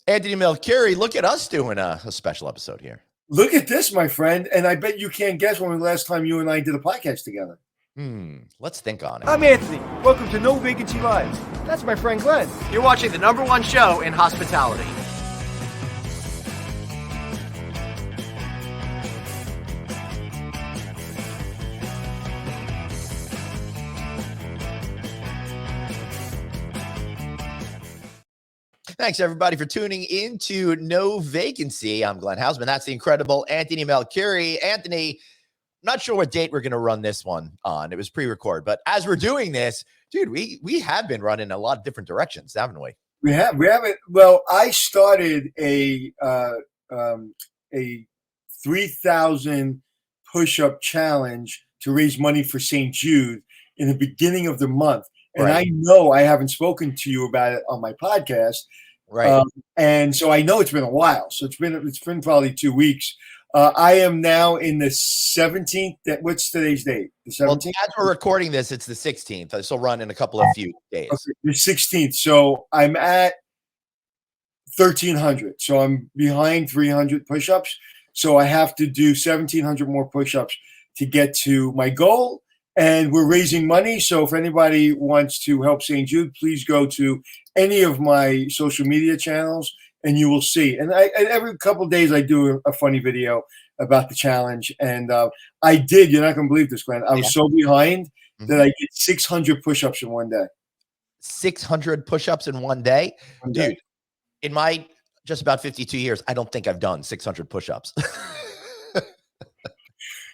Anthony Melchiori, look at us doing a special episode here. Look at this, my friend. And I bet you can't guess when the last time you and I did a podcast together. Let's think on it. I'm Anthony. Welcome to No Vacancy Live. That's my friend Glenn. You're watching the #1 show in hospitality. Thanks, everybody, for tuning into No Vacancy. I'm Glenn Hausman. That's the incredible Anthony Melchiori. Anthony, I'm not sure what date we're going to run this one on. It was pre-record. But as we're doing this, dude, we have been running a lot of different directions, haven't we? We haven't. Well, I started a 3,000 push-up challenge to raise money for St. Jude in the beginning of the month. And right. I know I haven't spoken to you about it on my podcast. Right. And so I know it's been a while. So it's been probably 2 weeks. I am now in the 17th. What's today's date? The 17th? Well, as we're recording this, it's the 16th. This will run in a couple of few days. Okay, the 16th. So I'm at 1,300. So I'm behind 300 push-ups. So I have to do 1,700 more push-ups to get to my goal. And we're raising money. So if anybody wants to help St. Jude, please go to any of my social media channels and you will see. And every couple of days I do a funny video about the challenge. And I did. You're not going to believe this, Glenn. I was so behind that I did 600 push-ups in one day. 600 push-ups in one day? Dude, in my just about 52 years, I don't think I've done 600 push-ups.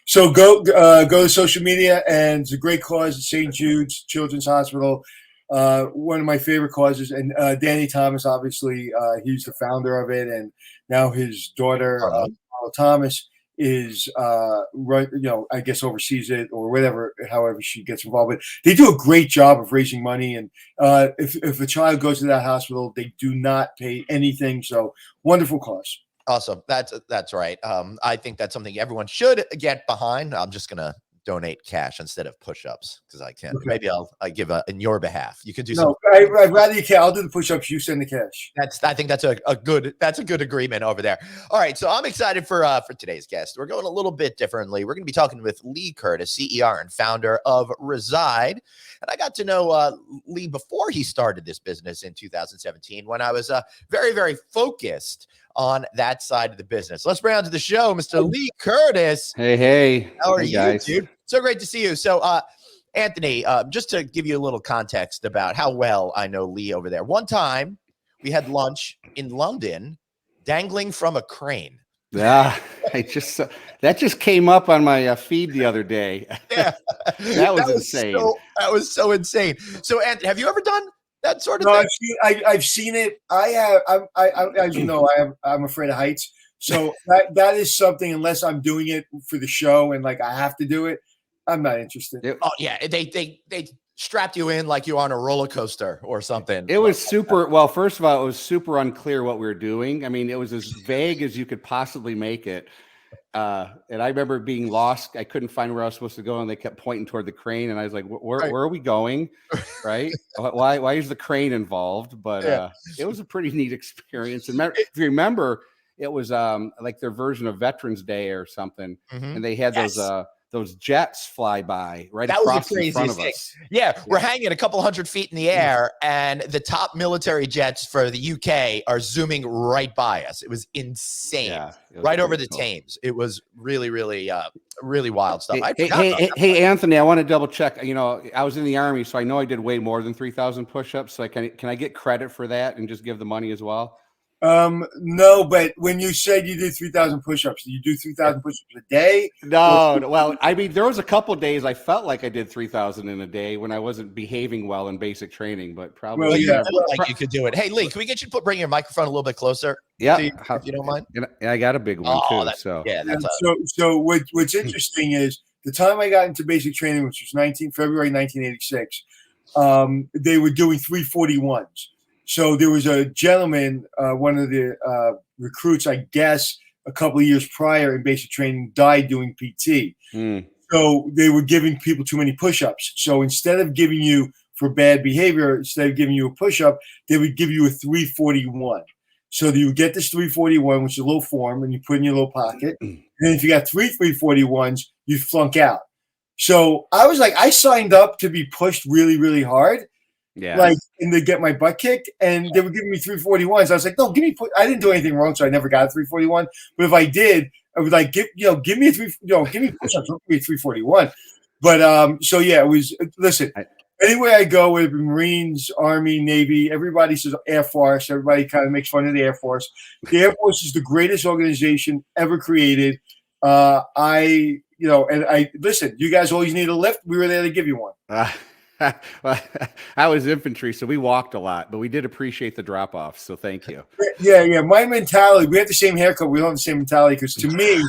So go to social media, and it's a great cause, St. Jude's Children's Hospital, one of my favorite causes. And Danny Thomas, obviously, he's the founder of it, and now his daughter, Paula Thomas, is I guess oversees it or whatever, however she gets involved. But they do a great job of raising money, and if a child goes to that hospital, they do not pay anything. So wonderful cause. Awesome. That's right. I think that's something everyone should get behind. I'm just going to donate cash instead of push-ups because I can't. Okay. Maybe I'll give in your behalf. You can do something. I'd rather you can. I'll do the push-ups. You send the cash. I think that's a good agreement over there. All right. So I'm excited for today's guest. We're going a little bit differently. We're going to be talking with Lee Curtis, CEO and founder of Reside. And I got to know Lee before he started this business in 2017 when I was very, very focused on that side of the business. Let's bring on to the show, Mr. Lee Curtis. Hey. How are you, guys? Dude? So great to see you. So, Anthony, just to give you a little context about how well I know Lee over there. One time we had lunch in London dangling from a crane. Yeah, that just came up on my feed the other day. Yeah, that was insane. That was so insane. So, Anthony, have you ever done that sort of thing? I've seen it. I have. As you know, I'm afraid of heights. So that is something. Unless I'm doing it for the show and like I have to do it, I'm not interested. Oh yeah, they strapped you in like you were on a roller coaster or something. It was super. Well, first of all, it was super unclear what we were doing. I mean, it was as vague as you could possibly make it. And I remember being lost. I couldn't find where I was supposed to go, and they kept pointing toward the crane. And I was like, "Where are we going? Right? Why is the crane involved?" But it was a pretty neat experience. And if you remember, it was like their version of Veterans Day or something, and they had those jets fly by right across in front of us. Yeah, we're hanging a couple 100 feet in the air, and the top military jets for the UK are zooming right by us. It was insane. Yeah, it was right over the Thames. It was really, really, really wild stuff. Hey, Anthony, I want to double check. You know, I was in the Army, so I know I did way more than 3,000 push-ups. So can I get credit for that and just give the money as well? No, but when you said you did 3,000 push-ups, do you do 3,000 push-ups a day? No. Well, I mean, there was a couple of days I felt like I did 3,000 in a day when I wasn't behaving well in basic training, but probably. Well, like you could do it. Hey, Lee, can we get you to bring your microphone a little bit closer? Yeah, if you don't mind. I got a big one too. So what's interesting is the time I got into basic training, which was February 1986, they were doing 341s. So there was a gentleman, one of the recruits, I guess, a couple of years prior in basic training, died doing PT. So they were giving people too many push-ups. So instead of giving you for bad behavior, instead of giving you a push-up, they would give you a 341. So you get this 341, which is a little form, and you put in your little pocket. And then if you got three 341s, you flunk out. So I was like, I signed up to be pushed really, really hard. Yeah. Like, and to get my butt kicked, and they were giving me 341s. I was like, no, give me. I didn't do anything wrong, so I never got a 341. But if I did, I would like give me a give me push-ups, don't give me a 341. But so yeah, it was. Listen, anywhere I go, whether it be Marines, Army, Navy, everybody says Air Force. Everybody kind of makes fun of the Air Force. The Air Force is the greatest organization ever created. And I listen. You guys always need a lift. We were there to give you one. Well, I was infantry, so we walked a lot, but we did appreciate the drop off. So thank you. Yeah. My mentality, we have the same haircut. We don't have the same mentality because to me,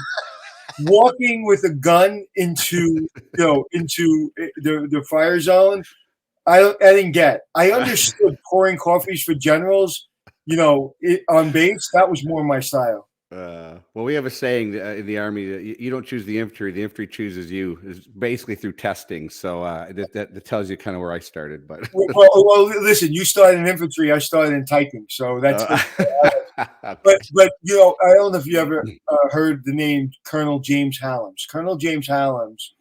walking with a gun into the fire zone, I didn't get. I understood pouring coffees for generals, on base. That was more my style. Well, we have a saying in the Army that you don't choose the infantry chooses you, is basically through testing. So that tells you kind of where I started. But well, listen, you started in infantry, I started in typing, so that's. Okay. But I don't know if you ever heard the name Colonel James Hallam's. Colonel James Hallam's.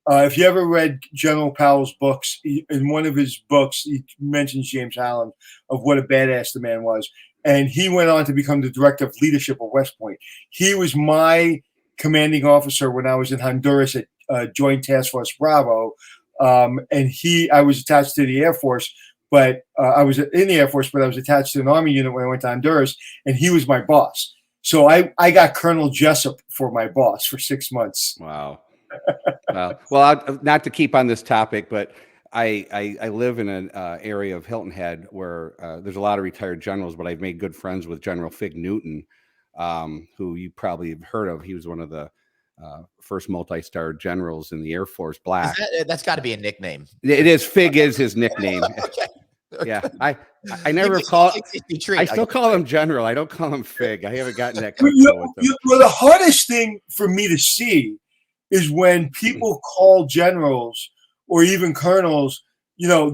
If you ever read General Powell's books, in one of his books, he mentions James Hallam of what a badass the man was. And he went on to become the director of leadership of West Point. He was my commanding officer when I was in Honduras at Joint Task Force Bravo. And I was attached to the Air Force, but I was in the Air Force, but I was attached to an Army unit when I went to Honduras, and he was my boss. So I got Colonel Jessup for my boss for 6 months. Wow. Well, not to keep on this topic, but I live in an area of Hilton Head where there's a lot of retired generals, but I've made good friends with General Fig Newton, who you probably have heard of. He was one of the first multi-star generals in the Air Force. Black. That's got to be a nickname. It is. Fig is his nickname. Okay. Yeah, I never call. I still call him General. I don't call him Fig. I haven't gotten that comfortable with him. Well, the hardest thing for me to see is when people call generals or even colonels,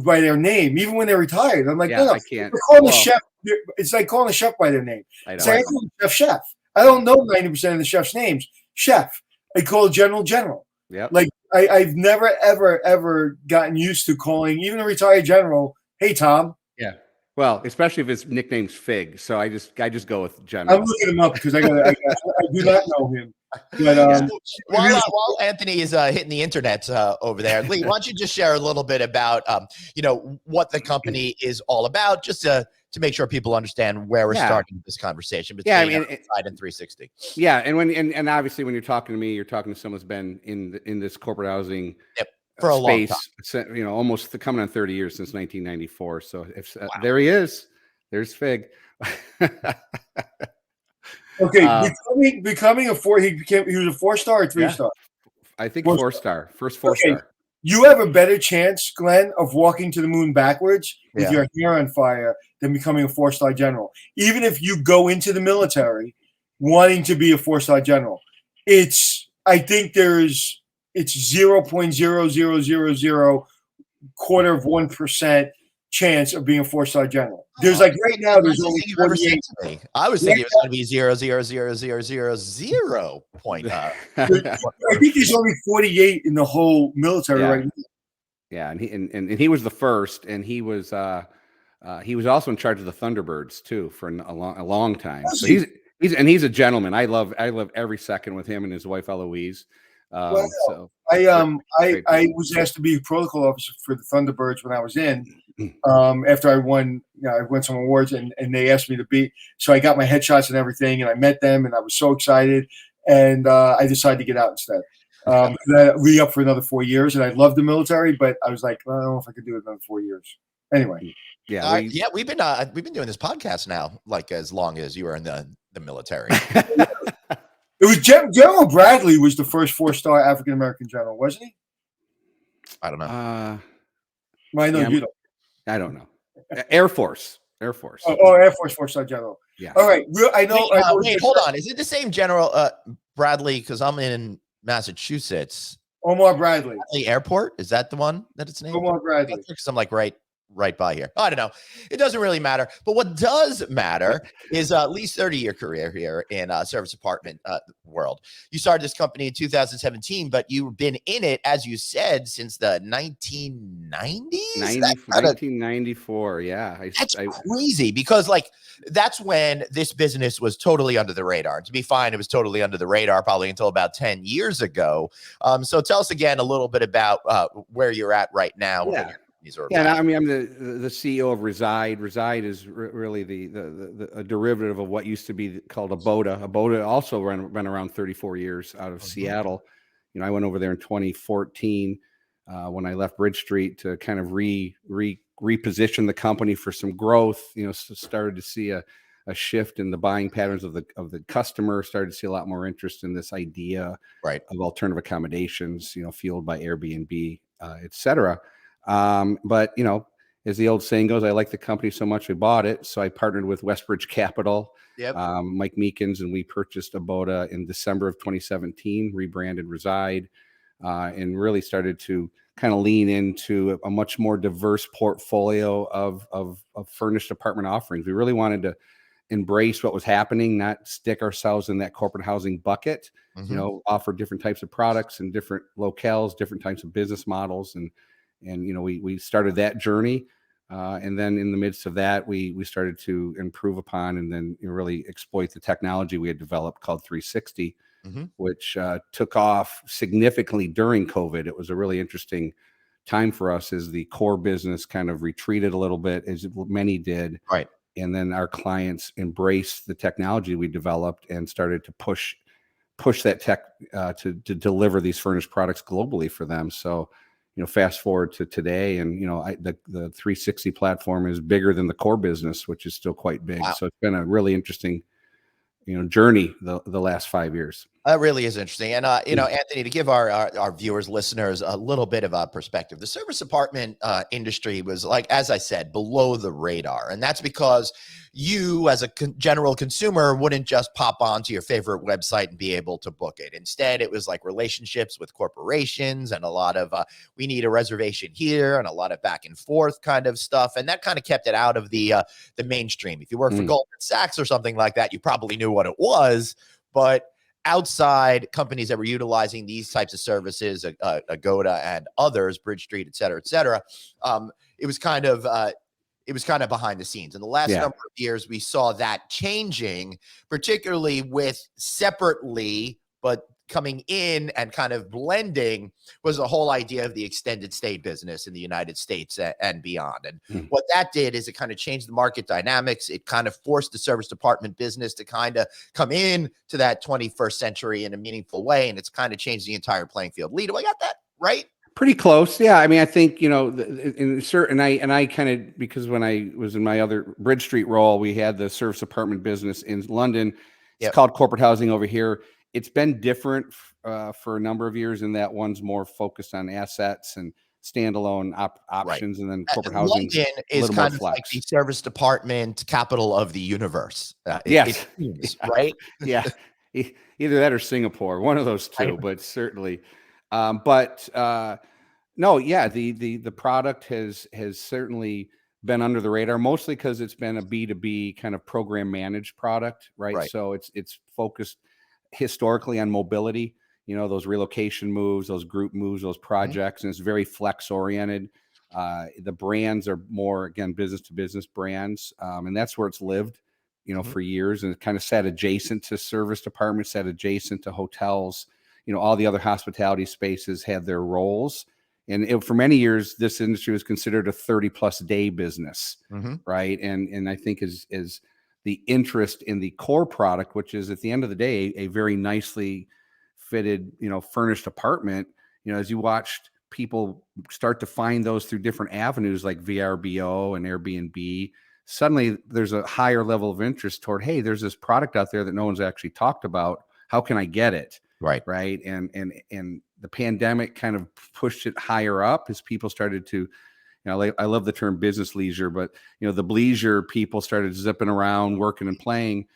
by their name, even when they're retired. I'm like, no, I can't. Calling a chef. It's like calling a chef by their name. I call him chef. I don't know 90% of the chef's names. Chef. I call general. Yeah. Like I've never ever gotten used to calling even a retired general, hey Tom. Yeah. Well, especially if his nickname's Fig. So I just go with General. I'm looking him up because I do not know him. But while Anthony is hitting the internet over there, Lee, why don't you just share a little bit about what the company is all about, just to make sure people understand where we're starting this conversation between Reside and 360. Yeah, and obviously when you're talking to me, you're talking to someone who's been in this corporate housing for a space, long time. Almost coming on 30 years since 1994. So if there he is, there's Fig. Okay, becoming a four. He was a 4-star or 3-star. I think 4-star. First 4-star. You have a better chance, Glenn, of walking to the moon backwards with your hair on fire than becoming a 4-star general. Even if you go into the military wanting to be a 4-star general, I think it's 0.0000 quarter of 1% chance of being a 4-star general. There's right now, there's only 48. I was thinking it was going to be 0.00000 point. I think there's only 48 in the whole military right now. Yeah, and he was the first, and he was also in charge of the Thunderbirds too for a long time. So he's a gentleman. I love every second with him and his wife Eloise. So I was asked to be protocol officer for the Thunderbirds when I was in. After I won some awards, and they asked me to be. So I got my headshots and everything, and I met them, and I was so excited. And I decided to get out instead. I re-up for another 4 years, and I loved the military, but I was like, I don't know if I could do it another 4 years. Anyway, we've been doing this podcast now, like as long as you were in the military. It was General Bradley was the first 4-star African American general, wasn't he? I don't know. Well, I know you don't. I don't know. Air Force. Oh, Air Force 4-star general. Yeah. All right. I know. Wait, hold on. Is it the same General Bradley? Because I'm in Massachusetts. Omar Bradley. Bradley Airport, is that the one that it's named? Omar Bradley. Because I'm like right right by here. I don't know. It doesn't really matter. But what does matter is Lee's 30-year career here in service apartment world. You started this company in 2017, but you've been in it, as you said, since the 1990s. 1994. Yeah. That's crazy because like that's when this business was totally under the radar. To be fine, it was totally under the radar probably until about 10 years ago. So tell us again a little bit about where you're at right now. And what your companies are Yeah, about. I mean, I'm the CEO of Reside. Reside is really a derivative of what used to be called Aboda. Aboda also been around 34 years out of Seattle. You know, I went over there in 2014 when I left Bridge Street to kind of reposition the company for some growth. You know, started to see a shift in the buying patterns of the customer. Started to see a lot more interest in this idea of alternative accommodations. You know, fueled by Airbnb, et cetera. But you know, as the old saying goes, I like the company so much we bought it. So I partnered with Westbridge Capital, Mike Meekins, and we purchased Aboda in December of 2017, rebranded Reside, and really started to kind of lean into a much more diverse portfolio of furnished apartment offerings. We really wanted to embrace what was happening, not stick ourselves in that corporate housing bucket. You know, offer different types of products and different locales, different types of business models, and you know, we started that journey, and then in the midst of that, we started to improve upon and then really exploit the technology we had developed called 360, which took off significantly during COVID. It was a really interesting time for us as the core business kind of retreated a little bit, as many did. And then our clients embraced the technology we developed and started to push that tech to deliver these furnished products globally for them. So, you know, fast forward to today, and you know, the 360 platform is bigger than the core business, which is still quite big. So it's been a really interesting, you know, journey the last 5 years. That really is interesting. And, you know, Anthony, to give our viewers, listeners, a little bit of a perspective, the service apartment industry was, like, as I said, below the radar. And that's because you, as a general consumer, wouldn't just pop onto your favorite website and be able to book it. Instead, it was like relationships with corporations and a lot of, we need a reservation here, and a lot of back and forth kind of stuff. And that kind of kept it out of the mainstream. If you work for Goldman Sachs or something like that, you probably knew what it was, but outside companies that were utilizing these types of services, Agoda and others, Bridge Street, et cetera, it was kind of behind the scenes. In the last number of years, we saw that changing, particularly with separately, but coming in and kind of blending was the whole idea of the extended stay business in the United States and beyond. And what that did is it kind of changed the market dynamics. It kind of forced the service department business to kind of come in to that 21st century in a meaningful way. And it's kind of changed the entire playing field. Lee, do I got that right? Pretty close. Yeah. I mean, I think, you know, in certain, I kind of, because when I was in my other Bridge Street role, we had the service apartment business in London. It's called corporate housing over here. It's been different for a number of years in that one's more focused on assets and standalone options, and then corporate housing is kind of like the service department capital of the universe. Yes, right? Yeah, either that or Singapore, one of those two, but certainly. No, yeah, the product has certainly been under the radar, mostly because it's been a B2B kind of program managed product, right? So it's focused historically on mobility, you know, those relocation moves, those group moves, those projects, and it's very flex oriented. The brands are more, again, business to business brands, and that's where it's lived, you know, for years, and it kind of sat adjacent to service departments, sat adjacent to hotels. You know, all the other hospitality spaces had their roles. And for many years, this industry was considered a 30+ day business, right? And I think is the interest in the core product, which is at the end of the day, a very nicely fitted, you know, furnished apartment, you know, as you watched people start to find those through different avenues like VRBO and Airbnb, suddenly there's a higher level of interest toward, hey, there's this product out there that no one's actually talked about. How can I get it? Right. And the pandemic kind of pushed it higher up as people started to, you know, I love the term business leisure, but you know, the bleisure people started zipping around, working and playing.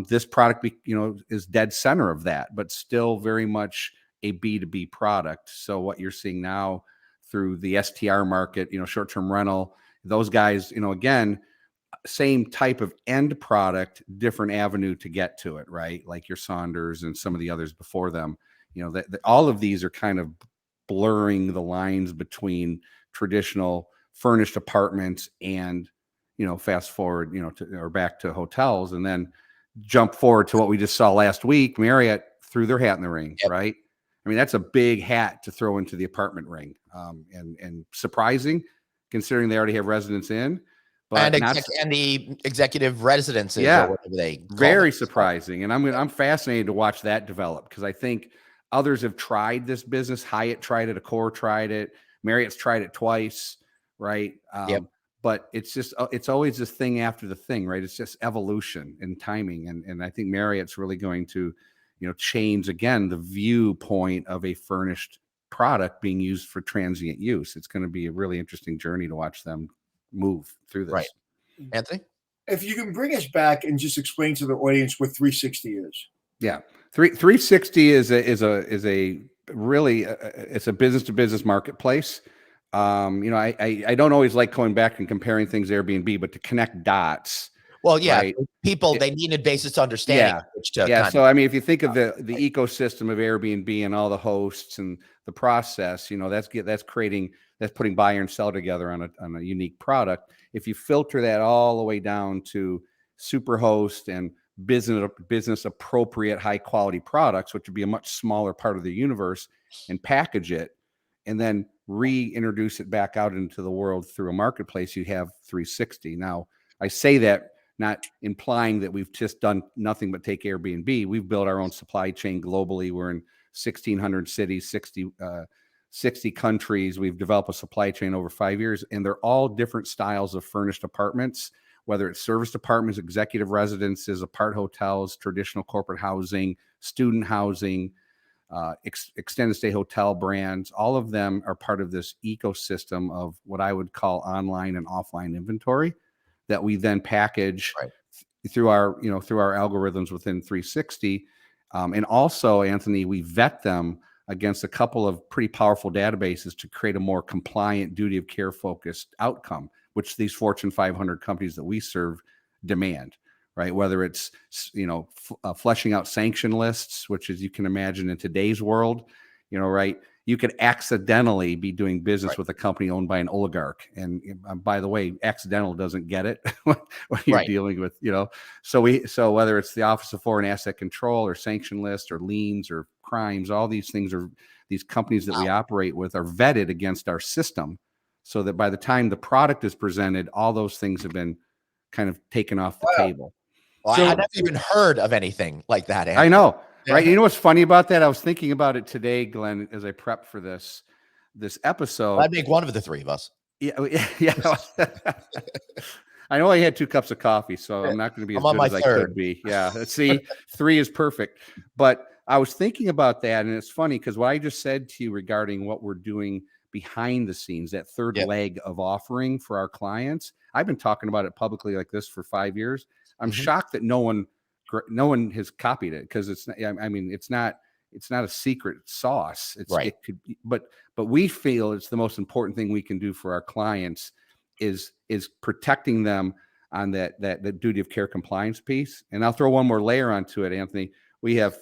This product, you know, is dead center of that, but still very much a B2B product. So what you're seeing now through the STR market, you know, short-term rental those guys, again, same type of end product, different avenue to get to it, right? Like your Saunders and some of the others before them, that all of these are kind of blurring the lines between traditional furnished apartments and, fast forward, or back to hotels, and then jump forward to what we just saw last week. Marriott threw their hat in the ring, right? I mean, that's a big hat to throw into the apartment ring, and surprising considering they already have residents in. But and the executive residences, or whatever they call very them. surprising. And I'm fascinated to watch that develop, because I think others have tried this business. Hyatt tried it, Accor tried it, Marriott's tried it twice, right? But it's always this thing after the thing, right? It's just evolution and timing, and I think Marriott's really going to, change again the viewpoint of a furnished product being used for transient use. It's going to be a really interesting journey to watch them move through this. Right. Anthony? If you can bring us back and just explain to the audience what 360 is. Yeah. 360 is a really, it's a business to business marketplace. I don't always like going back and comparing things to Airbnb, but to connect dots. Well, yeah, right? people, they needed basis understanding. So, I mean, if you think of the ecosystem of Airbnb and all the hosts and the process, that's putting buyer and sell together on a unique product. If you filter that all the way down to Superhost and business appropriate high quality products, which would be a much smaller part of the universe, and package it and then reintroduce it back out into the world through a marketplace, you have 360. Now, I say that not implying that we've just done nothing but take Airbnb. We've built our own supply chain globally. We're in 1,600 cities, 60 countries. We've developed a supply chain over 5 years, and they're all different styles of furnished apartments, whether it's service apartments, executive residences, apart hotels, traditional corporate housing, student housing, extended stay hotel brands. All of them are part of this ecosystem of what I would call online and offline inventory that we then package through our algorithms within 360. And also, Anthony, we vet them against a couple of pretty powerful databases to create a more compliant, duty of care focused outcome, which these Fortune 500 companies that we serve demand, right? Whether it's, fleshing out sanction lists, which, as you can imagine in today's world, right? You could accidentally be doing business with a company owned by an oligarch. And by the way, accidental doesn't get it when you're dealing with, so whether it's the Office of Foreign Asset Control or sanction list or liens or crimes, all these things are these companies that we operate with are vetted against our system, so that by the time the product is presented, all those things have been kind of taken off the table. Well, So, I've never even heard of anything like that, Anthony. I know. Right. You know what's funny about that? I was thinking about it today, Glenn, as I prepped for this episode. I'd make one of the three of us. Yeah. I know I had 2 cups of coffee, so I'm not going to be as good as I could be. Yeah. Let's see. 3 is perfect. But I was thinking about that, and it's funny because what I just said to you regarding what we're doing behind the scenes, that third leg of offering for our clients, I've been talking about it publicly like this for 5 years. I'm shocked that no one has copied it, because it's not a secret sauce. It could be, but we feel it's the most important thing we can do for our clients is protecting them on that duty of care compliance piece. And I'll throw one more layer onto it, Anthony. We have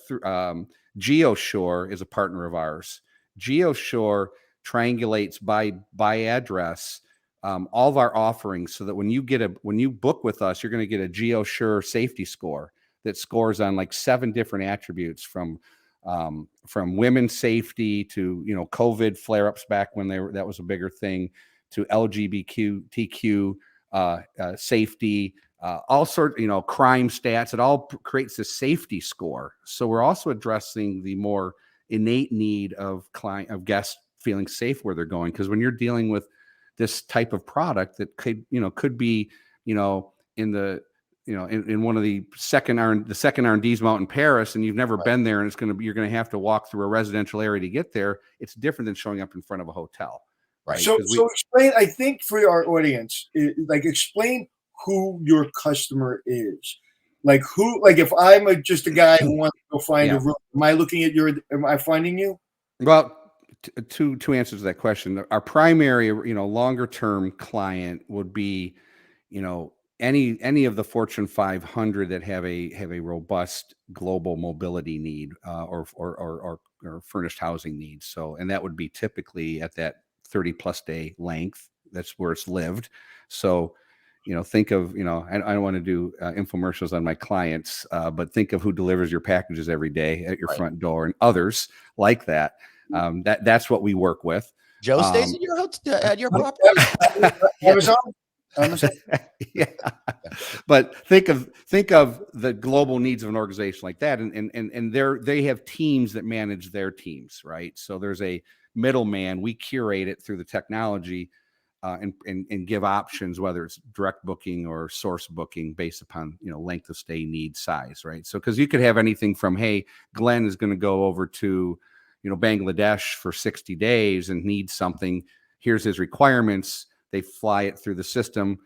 GeoShore is a partner of ours. GeoShore triangulates by address all of our offerings, so that when you book with us, you're going to get a GeoShore safety score that scores on like 7 different attributes, from women's safety to COVID flare-ups back when that was a bigger thing, to LGBTQ safety, all sorts, crime stats. It all creates this safety score. So we're also addressing the more innate need of guests feeling safe where they're going, because when you're dealing with this type of product that could be in the in one of the second arrondissements out in Paris, and you've never been there, and you're going to have to walk through a residential area to get there. It's different than showing up in front of a hotel. Right. So explain, I think, for our audience, explain who your customer is. Like if I'm just a guy who wants to go find a room, am I finding you? Well, two answers to that question. Our primary, longer term client would be, any of the Fortune 500 that have a robust global mobility need, or furnished housing needs. So, and that would be typically at that 30+ day length. That's where it's lived. So, think of, I don't want to do infomercials on my clients, but think of who delivers your packages every day at your front door and others like that. That's what we work with. Joe stays at your property. Amazon. Yeah. But think of the global needs of an organization like that, and they have teams that manage their teams, right? So there's a middleman. We curate it through the technology, and give options, whether it's direct booking or source booking based upon length of stay, need, size, right? So because you could have anything from, hey, Glenn is going to go over to Bangladesh for 60 days and needs something. Here's his requirements. They fly it through the system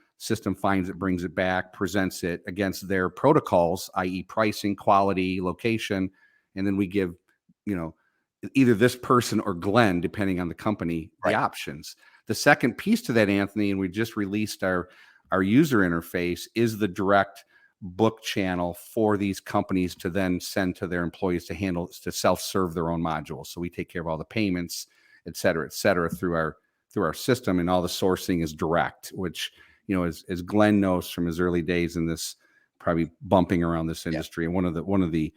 finds it, brings it back, presents it against their protocols, i.e. pricing, quality, location. And then we give, either this person or Glenn, depending on the company, the options. The second piece to that, Anthony, and we just released our user interface, is the direct book channel for these companies to then send to their employees to self-serve their own modules. So we take care of all the payments, et cetera, through our system, and all the sourcing is direct, which, as Glenn knows from his early days in this, probably bumping around this industry. And one of the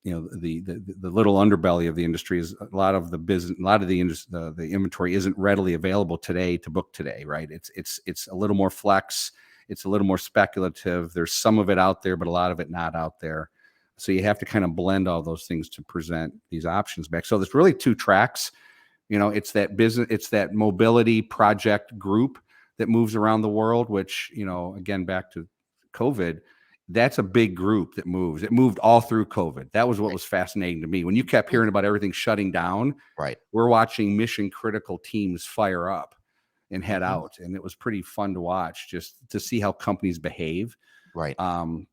the little underbelly of the industry is a lot of the inventory isn't readily available today to book today, right? It's a little more flex. It's a little more speculative. There's some of it out there, but a lot of it not out there. So you have to kind of blend all those things to present these options back. So there's really two tracks. It's that business, it's that mobility project group that moves around the world, which, again, back to COVID, that's a big group that moves. It moved all through COVID. That was what was fascinating to me. When you kept hearing about everything shutting down, right? We're watching mission critical teams fire up and head out. And it was pretty fun to watch, just to see how companies behave. Right. And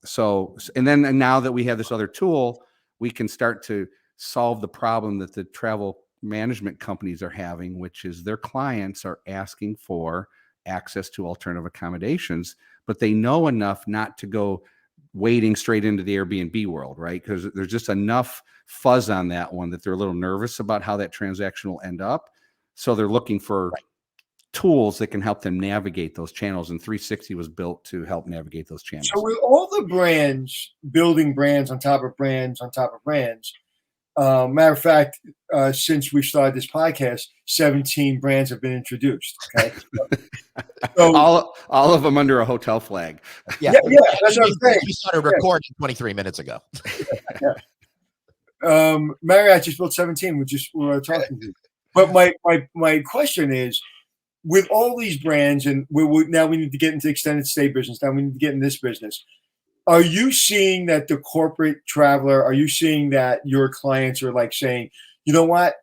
now that we have this other tool, we can start to solve the problem that the travel management companies are having, which is their clients are asking for access to alternative accommodations, but they know enough not to go wading straight into the Airbnb world, right? Because there's just enough fuzz on that one that they're a little nervous about how that transaction will end up. So they're looking for tools that can help them navigate those channels, and 360 was built to help navigate those channels. So with all the brands, building brands on top of brands on top of brands, matter of fact, since we started this podcast, 17 brands have been introduced. Okay, so, all of them under a hotel flag. Yeah, that's what I'm saying. We started recording 23 minutes ago. Marriott just built 17. We're talking to you. But my question is, with all these brands, and now we need to get into extended stay business. Now we need to get in this business. Are you seeing that the corporate traveler, are you seeing that your clients are like saying, you know what,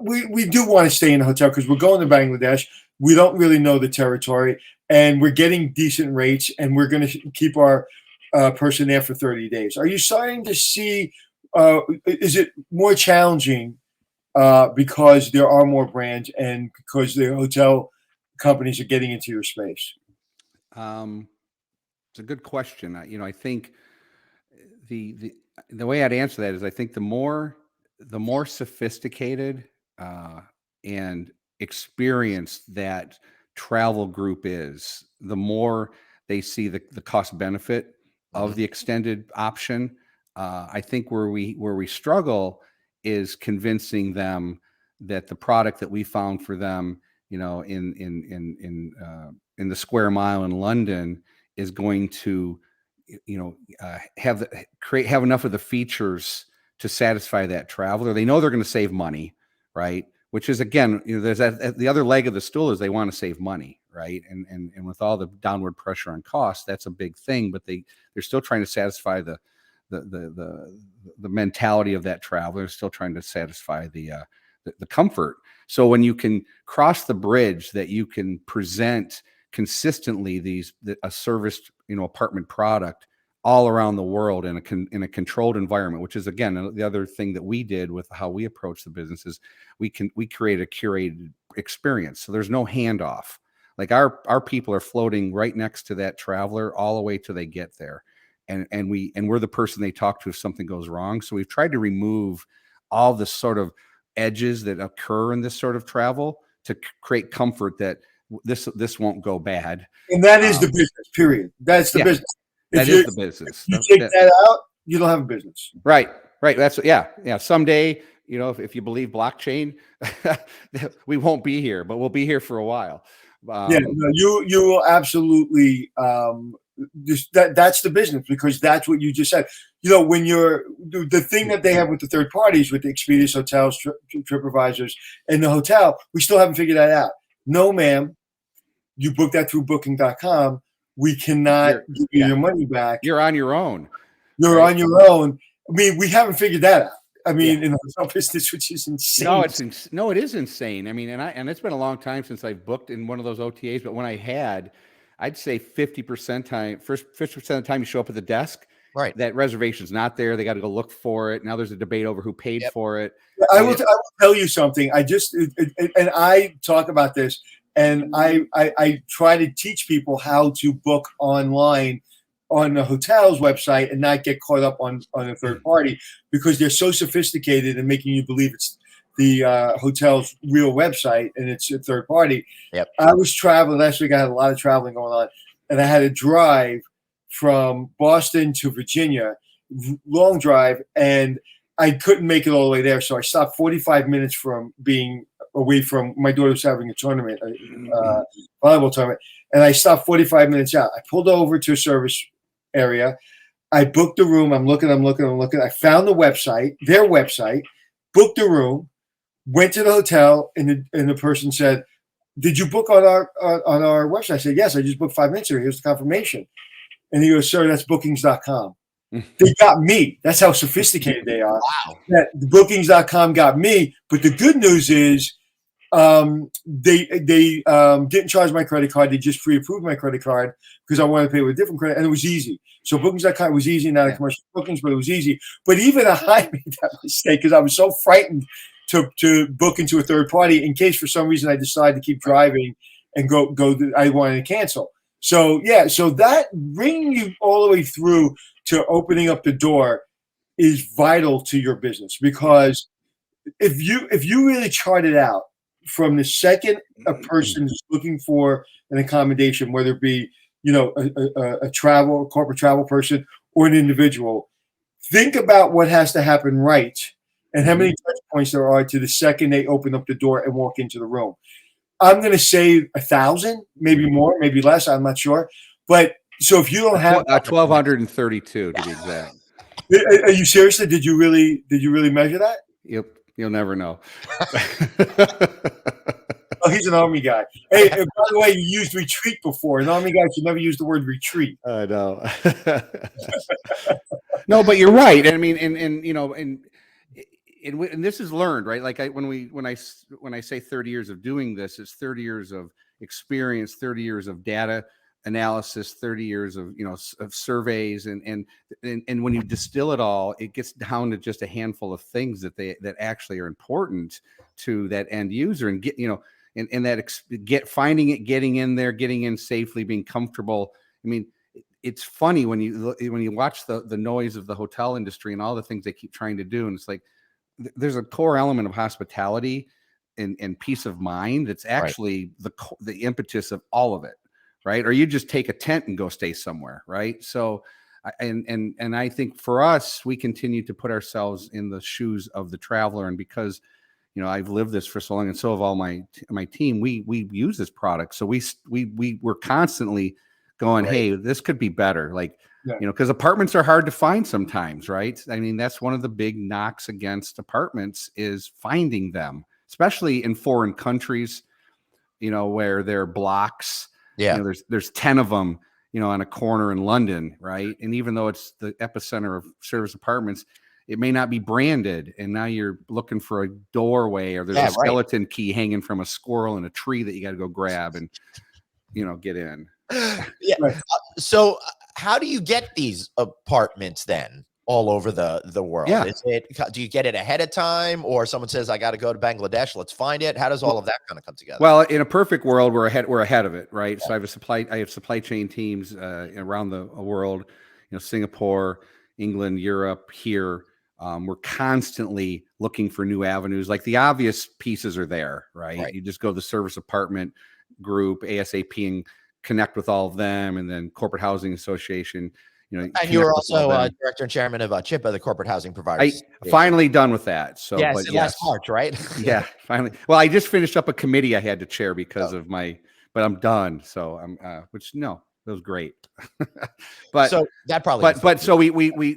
we do want to stay in a hotel because we're going to Bangladesh. We don't really know the territory, and we're getting decent rates, and we're going to keep our person there for 30 days. Are you starting to see, is it more challenging because there are more brands and because the hotel companies are getting into your space? It's a good question. I think the way I'd answer that is, I think the more sophisticated and experienced that travel group is, the more they see the cost benefit of the extended option. I think where we struggle is convincing them that the product that we found for them, in the square mile in London, is going to, have enough of the features to satisfy that traveler. They know they're going to save money, right? Which is, again, there's the other leg of the stool is they want to save money, right? And with all the downward pressure on costs, that's a big thing. But they're still trying to satisfy the mentality of that traveler. They're still trying to satisfy the comfort. So when you can cross the bridge, that you can present consistently a serviced apartment product all around the world in a controlled environment, which is, again, the other thing that we did with how we approach the business is we create a curated experience. So there's no handoff. Like our people are floating right next to that traveler all the way till they get there. And we're the person they talk to if something goes wrong. So we've tried to remove all the sort of edges that occur in this sort of travel to create comfort that this won't go bad. And that is the business, period. That's the business. That is the business. You take that out, you don't have a business. Right. That's someday, if you believe blockchain, we won't be here, but we'll be here for a while. You will absolutely that's the business, because that's what you just said. When you're the thing that they have with the third parties, with the Expedia, hotels, TripAdvisors, and the hotel, we still haven't figured that out. No, ma'am, you booked that through Booking.com. We cannot give you your money back. You're on your own. You're on your own. I mean, we haven't figured that out. I mean, in the hotel business, which is insane. No, it is insane. I mean, and it's been a long time since I've booked in one of those OTAs, but when I had, I'd say 50% of the time you show up at the desk, right, that reservation's not there. They got to go look for it. Now there's a debate over who paid for it. I will tell you something. And I talk about this, and I try to teach people how to book online on the hotel's website and not get caught up on a third party, because they're so sophisticated in making you believe it's the hotel's real website and it's a third party. Yep. I was traveling last week. I had a lot of traveling going on, and I had to drive from Boston to Virginia, long drive, and I couldn't make it all the way there. So I stopped 45 minutes from being away from my daughter's having a tournament, volleyball tournament, and I stopped 45 minutes out. I pulled over to a service area. I booked the room. I'm looking. I found the website, their website, booked the room, went to the hotel, and the person said, "Did you book on our website?" I said, "Yes, I just booked 5 minutes ago. Here's the confirmation." And he goes, "Sir, that's bookings.com." They got me. That's how sophisticated they are. Wow. That bookings.com got me. But the good news is they didn't charge my credit card. They just pre-approved my credit card because I wanted to pay with a different credit, and it was easy. So bookings.com was easy, not a commercial bookings, but it was easy. But even I made that mistake because I was so frightened to book into a third party in case for some reason I decided to keep driving and go. I wanted to cancel. So so that bringing you all the way through to opening up the door is vital to your business, because if you really chart it out from the second a person is looking for an accommodation, whether it be a corporate travel person or an individual, think about what has to happen right and how many touch points there are to the second they open up the door and walk into the room. I'm going to say 1,000, maybe more, maybe less. I'm not sure. But so if you don't have 1,232 to be exact. Are you seriously? Did you really measure that? Yep. You'll never know. Oh, he's an Army guy. Hey, by the way, you used retreat before. An Army guy should never use the word retreat. I know. No, but you're right. I mean, and this is learned, right? Like when I say 30 years of doing this, it's 30 years of experience, 30 years of data analysis, 30 years of of surveys, and when you distill it all, it gets down to just a handful of things that actually are important to that end user, and finding it, getting in there, getting in safely, being comfortable. I mean, it's funny when you watch the noise of the hotel industry and all the things they keep trying to do, and it's like there's a core element of hospitality and peace of mind that's actually the impetus of all of it, right? Or you just take a tent and go stay somewhere, right? So, and I think for us, we continue to put ourselves in the shoes of the traveler, and because I've lived this for so long, and so have all my team. We use this product, so we're constantly going, hey, this could be better, because apartments are hard to find sometimes, right? I mean, that's one of the big knocks against apartments is finding them, especially in foreign countries, where there are blocks. Yeah, there's 10 of them, on a corner in London, right? And even though it's the epicenter of service apartments, it may not be branded, and now you're looking for a doorway, or there's a skeleton key hanging from a squirrel in a tree that you got to go grab and get in. Yeah. So how do you get these apartments then all over the world? Yeah. Do you get it ahead of time, or someone says, I got to go to Bangladesh, let's find it? How does all of that kind of come together? Well, in a perfect world, we're ahead of it, right? So I have supply chain teams around the world, Singapore, England, Europe, here. We're constantly looking for new avenues. Like the obvious pieces are there, right? You just go to the service apartment group, ASAP, and connect with all of them, and then corporate housing association. And you were also director and chairman of CHIPA, the corporate housing providers. Finally done with that. So, yes, last March, right? Yeah, finally. Well, I just finished up a committee I had to chair because of but I'm done. So I'm, it was great. But so that probably,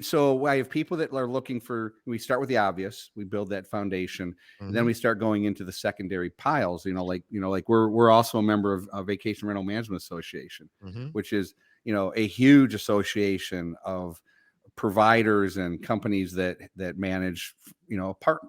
so I have people that are looking for. We start with the obvious. We build that foundation, and then we start going into the secondary piles. Like we're also a member of a Vacation Rental Management Association, which is a huge association of providers and companies that manage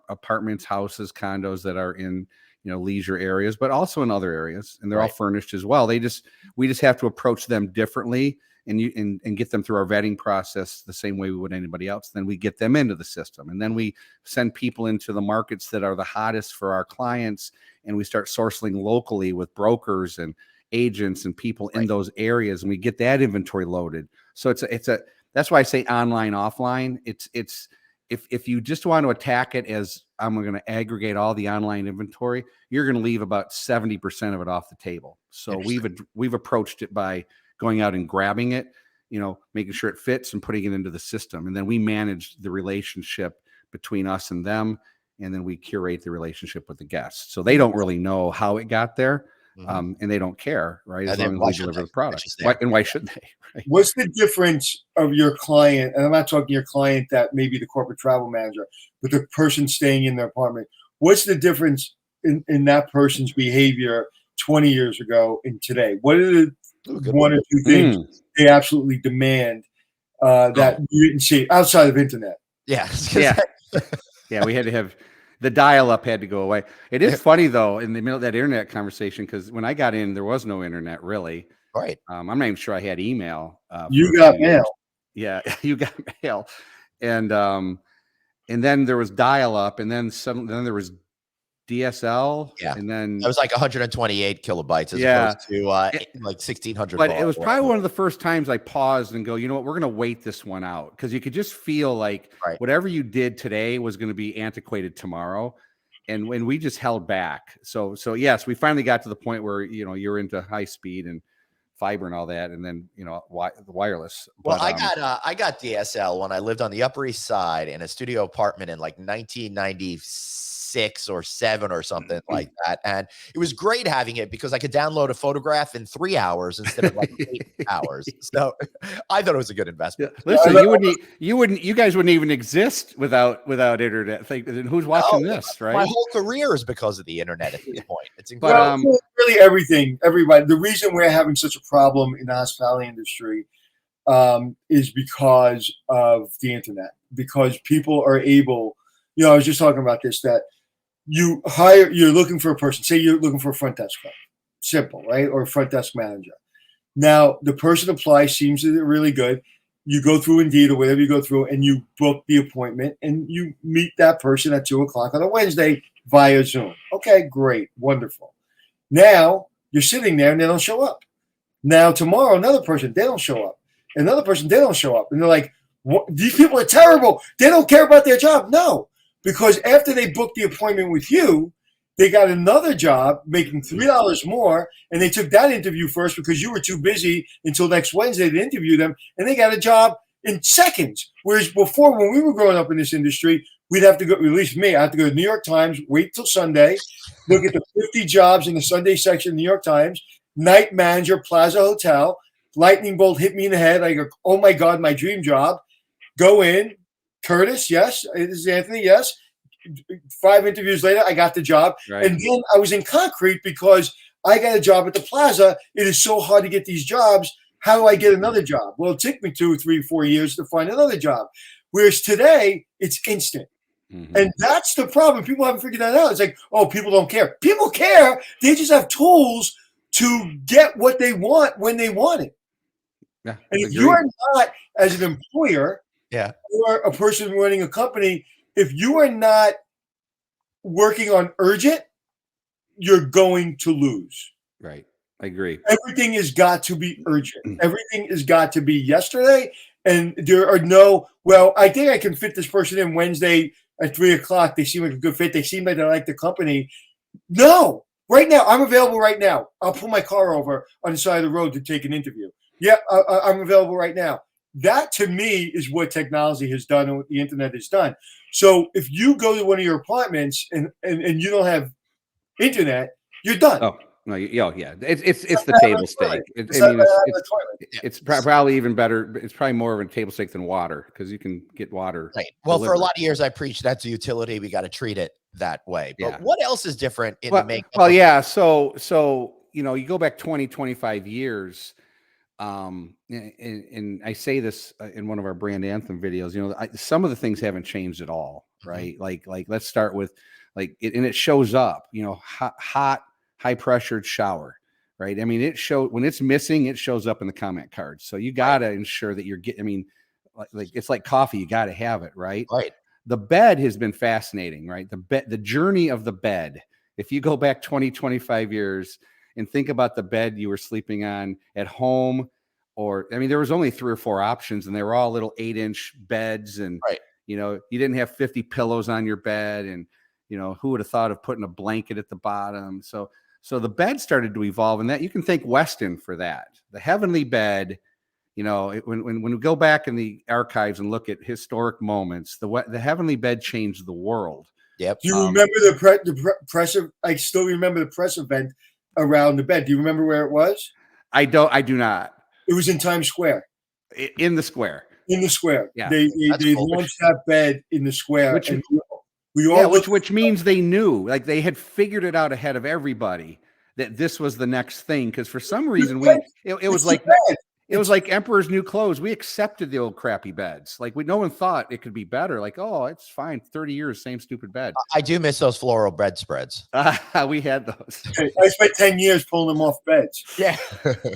apartments, houses, condos that are in leisure areas, but also in other areas, and they're all furnished as well. We just have to approach them differently and get them through our vetting process the same way we would anybody else. Then we get them into the system, and then we send people into the markets that are the hottest for our clients, and we start sourcing locally with brokers and agents and people in those areas, and we get that inventory loaded. So that's why I say online, offline. It's if you just want to attack it as I'm going to aggregate all the online inventory, you're going to leave about 70% of it off the table. So we've approached it by going out and grabbing it, making sure it fits and putting it into the system. And then we manage the relationship between us and them. And then we curate the relationship with the guests. So they don't really know how it got there. And they don't care, right? As long as we deliver the product. Why should they? Right? What's the difference of your client? And I'm not talking your client that may be the corporate travel manager, but the person staying in their apartment. What's the difference in that person's behavior 20 years ago and today? What are the one or two things they absolutely demand that you didn't see outside of internet? Yeah. Yeah, we had to have the dial-up had to go away. It is funny though, in the middle of that internet conversation, because when I got in, there was no internet really. Right. I'm not even sure I had email. You got mail. Yeah, you got mail, and then there was dial-up, and then there was DSL. Yeah, and then that was like 128 kilobytes as opposed to like 1600. But it was probably one of the first times I paused and go, you know what, we're going to wait this one out, because you could just feel like whatever you did today was going to be antiquated tomorrow, and when we just held back. So yes, we finally got to the point where you're into high speed and fiber and all that, and then the wireless. Well, I got DSL when I lived on the Upper East Side in a studio apartment in like 1996 or 7 or something like that, and it was great having it because I could download a photograph in 3 hours instead of like 8 hours. So I thought it was a good investment. Listen, you guys wouldn't even exist without internet. Who's watching this, right? My whole career is because of the internet at this point. It's incredible. Well, really everything, everybody. The reason we're having such a problem in the hospitality industry is because of the internet, because people are able, I was just talking about this, that you're looking for a person, say you're looking for a front desk clerk, simple, right? Or a front desk manager. Now, the person applies, seems really good. You go through Indeed or whatever you go through, and you book the appointment, and you meet that person at 2:00 on a Wednesday via Zoom. Okay, great, wonderful. Now, you're sitting there, and they don't show up. Now, tomorrow, another person, they don't show up. Another person, they don't show up. And they're like, these people are terrible. They don't care about their job. No. Because after they booked the appointment with you, they got another job making $3 more, and they took that interview first because you were too busy until next Wednesday to interview them, and they got a job in seconds. Whereas before, when we were growing up in this industry, we'd have to go, at least me, I have to go to the New York Times, wait till Sunday, look at the 50 jobs in the Sunday section of the New York Times, night manager, Plaza Hotel, lightning bolt hit me in the head. I go, oh my God, my dream job. Go in. Curtis, yes. This is Anthony, yes. 5 interviews later, I got the job. Right. And then I was in concrete because I got a job at the Plaza. It is so hard to get these jobs. How do I get another job? Well, it took me 2, 3, 4 years to find another job. Whereas today, it's instant. Mm-hmm. And that's the problem. People haven't figured that out. It's like, oh, people don't care. People care. They just have tools to get what they want when they want it. Yeah. And if Agreed. you are not, as an employer, Yeah. or a person running a company, if you are not working on urgent, you're going to lose. Right. I agree. Everything has got to be urgent. Everything has got to be yesterday. And there are no, well, I think I can fit this person in Wednesday at 3:00. They seem like a good fit. They seem like they like the company. No, right now, I'm available right now. I'll pull my car over on the side of the road to take an interview. Yeah, I'm available right now. That to me is what technology has done and what the internet has done. So if you go to one of your apartments and you don't have internet, you're done. Oh no, yeah. It's the table stake. It's probably even better. It's probably more of a table stake than water because you can get water. Right. Well, for a delivered. lot of years, I preached that's a utility. We got to treat it that way. But Yeah. what else is different in the Well, makeup? well, yeah. So you go back 20, 25 years. And I say this in one of our brand anthem videos, some of the things haven't changed at all, right? Like let's start with and it shows up, hot, high pressured shower, right? I mean, when it's missing, it shows up in the comment cards. So you got to ensure that you're getting, I mean, like it's like coffee, you got to have it, right? Right. The bed has been fascinating, right? The journey of the bed. If you go back 20, 25 years, and think about the bed you were sleeping on at home, there was only 3 or 4 options, and they were all little 8-inch beds, and Right. you didn't have 50 pillows on your bed, and who would have thought of putting a blanket at the bottom? So the bed started to evolve, and that you can thank Weston for that. The heavenly bed, when we go back in the archives and look at historic moments, the heavenly bed changed the world. Yep. Do you remember the press? I still remember the press event around the bed. Do you remember where it was? I do not. It was in Times Square. In the square. In the square. Yeah. They cool. launched that bed in the square. Which means they knew, like they had figured it out ahead of everybody that this was the next thing. Because for some reason it was like Emperor's New Clothes. We accepted the old crappy beds. Like no one thought it could be better. Like, oh, it's fine. 30 years, same stupid bed. I do miss those floral bedspreads. We had those. I spent 10 years pulling them off beds. Yeah.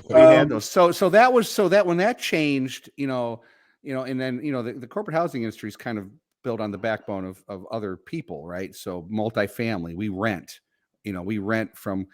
We had those. So that when that changed, and then the corporate housing industry is kind of built on the backbone of other people, right? So multifamily, we rent from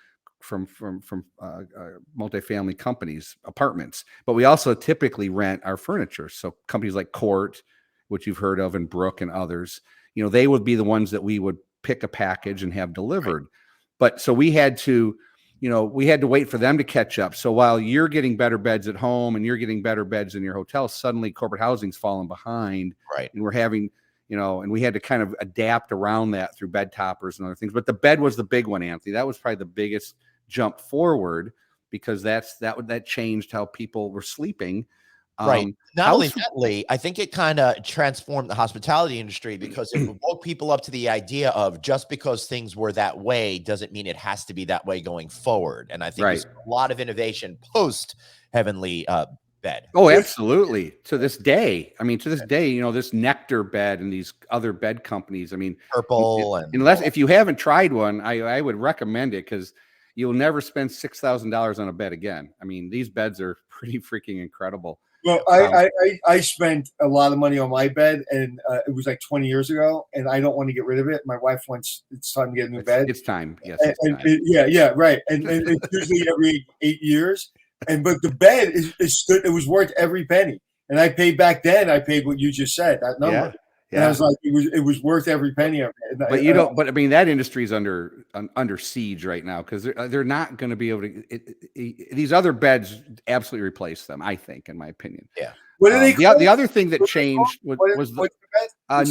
multifamily companies, apartments, but we also typically rent our furniture. So companies like Court, which you've heard of, and Brook and others, they would be the ones that we would pick a package and have delivered. Right. But so we had to wait for them to catch up. So while you're getting better beds at home and you're getting better beds in your hotel, suddenly corporate housing's falling behind. Right. And we're having, and we had to kind of adapt around that through bed toppers and other things. But the bed was the big one, Anthony. That was probably the biggest jump forward because that changed how people were sleeping. Right. Not only that, Lee, I think it kind of transformed the hospitality industry because it woke people up to the idea of just because things were that way doesn't mean it has to be that way going forward. And I think there's a lot of innovation post heavenly bed. Oh, absolutely. To this day, this Nectar bed and these other bed companies, Purple and unless if you haven't tried one, I would recommend it because you'll never spend $6,000 on a bed again. These beds are pretty freaking incredible. Well, I spent a lot of money on my bed, and it was like 20 years ago, and I don't want to get rid of it. My wife wants it's time to get a new bed. It's time. Yes. Right. And it's usually every 8 years. But the bed is good. It was worth every penny. And I paid back then. I paid what you just said, that number. Yeah. And I was like, it was worth every penny of it. But that industry is under siege right now because they're not going to be able to. These other beds absolutely replace them, I think, in my opinion. Yeah. What are they called? The other thing that changed was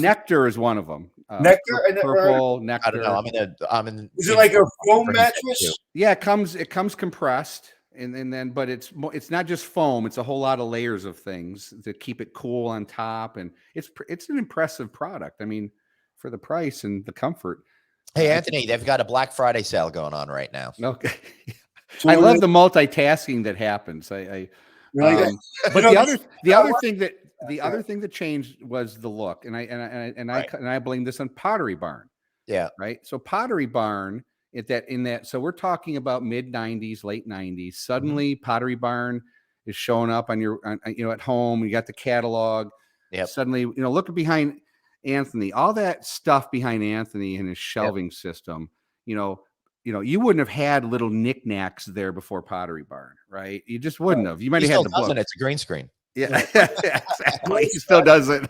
Nectar is one of them. Nectar and purple Nectar. I don't know. I'm in. Is it like a foam mattress? Yeah, it comes compressed. And then, but it's not just foam; it's a whole lot of layers of things to keep it cool on top, and it's an impressive product. For the price and the comfut. Hey, Anthony, they've got a Black Friday sale going on right now. Okay, I love the multitasking that happens. But the other thing that changed was the look, and I blame this on Pottery Barn. Yeah, right. So Pottery Barn. So we're talking about mid 90s, late 90s. Suddenly Pottery Barn is showing up on your, at home. You got the catalog. Yep. Suddenly, looking behind Anthony, all that stuff behind Anthony and his shelving system, you wouldn't have had little knickknacks there before Pottery Barn, right? You just wouldn't have. You might He have had still the book. doesn't. It's a green screen. Yeah, exactly. He still does it.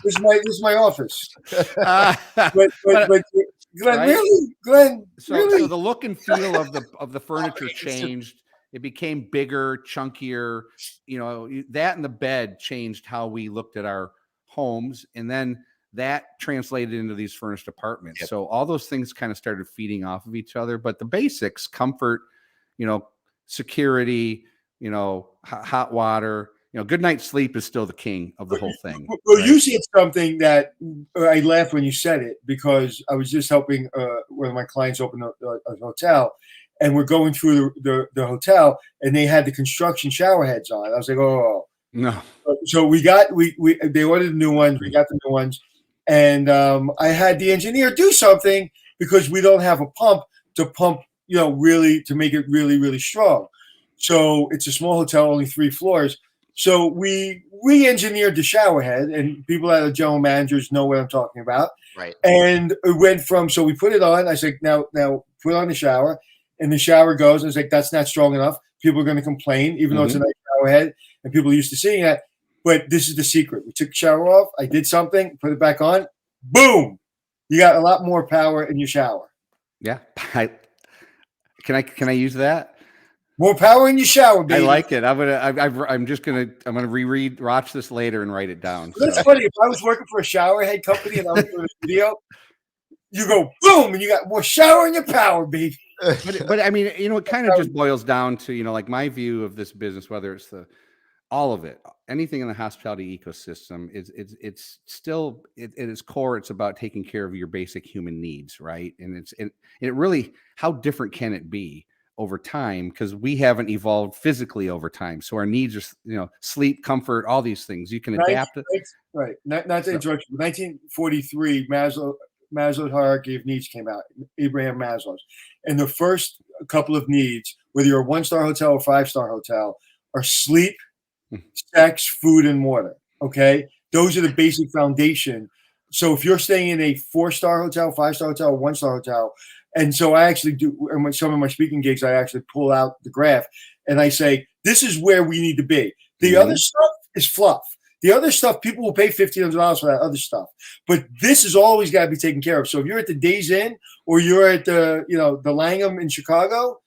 This is my office. But Glenn, right? really, Glenn, So the look and feel of the furniture changed. It became bigger, chunkier. That and the bed changed how we looked at our homes, and then that translated into these furnished apartments. Yep. So all those things kind of started feeding off of each other. But the basics, comfort, security, hot water, good night's sleep is still the king of the whole thing. Well, right? You said something that I laughed when you said it, because I was just helping one of my clients open a hotel, and we're going through the hotel, and they had the construction shower heads on. I was like, oh no. So they ordered the new ones. We got the new ones, and I had the engineer do something, because we don't have a pump to pump, really to make it really, really strong. So it's a small hotel, only 3 floors. So we re-engineered the shower head, and people that are general managers know what I'm talking about. Right. And it went from, so we put it on. I said, now put on the shower, and the shower goes. And I was like, that's not strong enough. People are going to complain, even though it's a nice shower head, and people are used to seeing that. But this is the secret. We took the shower off. I did something, put it back on. Boom! You got a lot more power in your shower. Yeah. Can I use that? More power in your shower, baby. I like it. I'm gonna watch this later and write it down. So. It's funny. If I was working for a shower head company and I was doing a video, you go boom, and you got more shower in your power, baby. But I mean, it kind of just boils down to, like my view of this business, whether it's all of it, anything in the hospitality ecosystem, it's still at its core, it's about taking care of your basic human needs, right? And it really, how different can it be over time, because we haven't evolved physically over time, so our needs are sleep, comfort, all these things you can adapt it. Right. Not to interrupt you. 1943, Maslow's hierarchy of needs came out. Abraham Maslow's, and the first couple of needs, whether you're a 1-star hotel or 5-star hotel, are sleep, sex, food, and water. Okay, those are the basic foundation. So if you're staying in a 4-star hotel, 5-star hotel, 1-star hotel. And so I actually do, in some of my speaking gigs, I actually pull out the graph and I say, this is where we need to be. The other stuff is fluff. The other stuff, people will pay $1,500 for that other stuff. But this is always got to be taken care of. So if you're at the Days Inn or you're at the Langham in Chicago,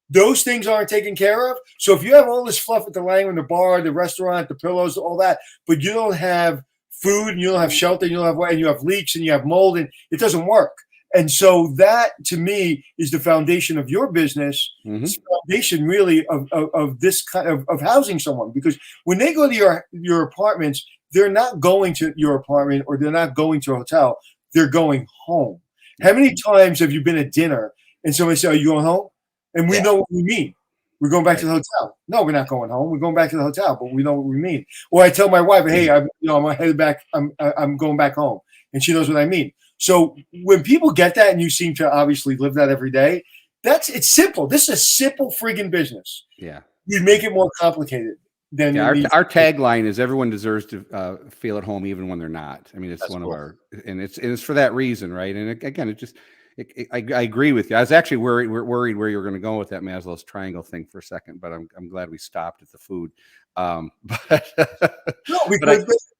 those things aren't taken care of. So if you have all this fluff at the Langham, the bar, the restaurant, the pillows, all that, but you don't have food and you don't have shelter, and you have leaks and you have mold, and it doesn't work. And so that, to me, is the foundation of your business. It's the foundation, really, of this kind of housing someone. Because when they go to your apartments, they're not going to your apartment or they're not going to a hotel. They're going home. How many times have you been at dinner and somebody say, are you going home? And we know what we mean. We're going back to the hotel. No, we're not going home. We're going back to the hotel, but we know what we mean. Or I tell my wife, hey, I'm headed back. I'm going back home. And she knows what I mean. So when people get that, and you seem to obviously live that every day, it's simple. This is a simple friggin' business. Yeah. You make it more complicated than our tagline is everyone deserves to feel at home even when they're not. I mean, it's one of our, and it's for that reason, right? And again, I agree with you. I was actually worried where you were going to go with that Maslow's triangle thing for a second, but I'm glad we stopped at the food.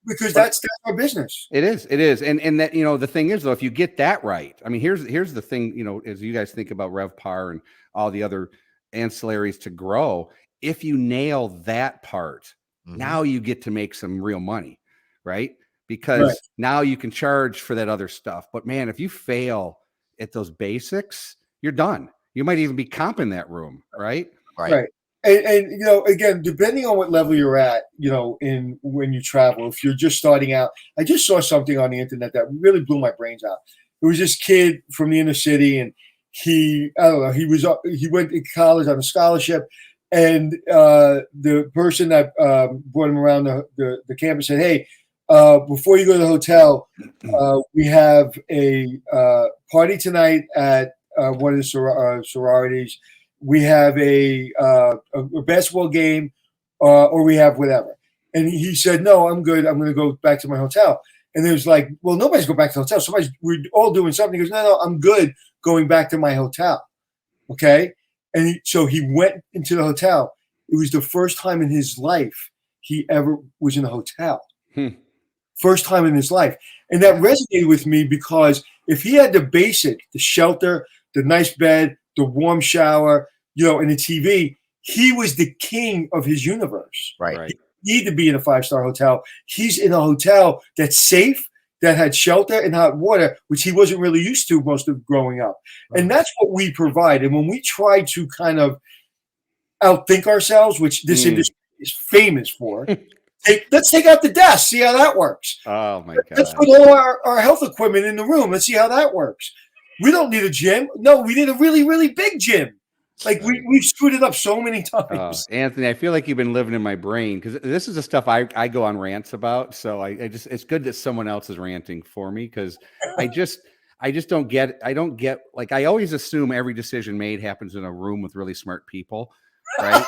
Because that's our business. It is, and that the thing is, though, if you get that right, I mean, here's the thing, as you guys think about RevPAR and all the other ancillaries to grow, if you nail that part, now you get to make some real money, right? Because now you can charge for that other stuff. But man, if you fail at those basics, you're done. You might even be comping that room, right? Right. And again, depending on what level you're at, when you travel, if you're just starting out, I just saw something on the internet that really blew my brains out. It was this kid from the inner city, and he went to college on a scholarship, and the person that brought him around the campus said, hey, before you go to the hotel, we have a party tonight at one of the sororities. We have a basketball game or we have whatever. And he said, no, I'm good. I'm going to go back to my hotel. And it was like, well, nobody's going back to the hotel. We're all doing something. He goes, no, I'm good going back to my hotel. Okay. And so he went into the hotel. It was the first time in his life he ever was in a hotel. First time in his life. And that resonated with me because if he had the shelter, the nice bed, the warm shower, and the TV, he was the king of his universe. Right. He needed to be in a 5-star hotel. He's in a hotel that's safe, that had shelter and hot water, which he wasn't really used to most of growing up. And that's what we provide. And when we try to kind of outthink ourselves, which this industry is famous for, let's take out the desk, see how that works. Oh my God. Let's put all our health equipment in the room. Let's see how that works. We don't need a gym. No, we need a really, really big gym. Like we've screwed it up so many times. Anthony, I feel like you've been living in my brain because this is the stuff I go on rants about. So I just, it's good that someone else is ranting for me because I just don't get, like, I always assume every decision made happens in a room with really smart people, right?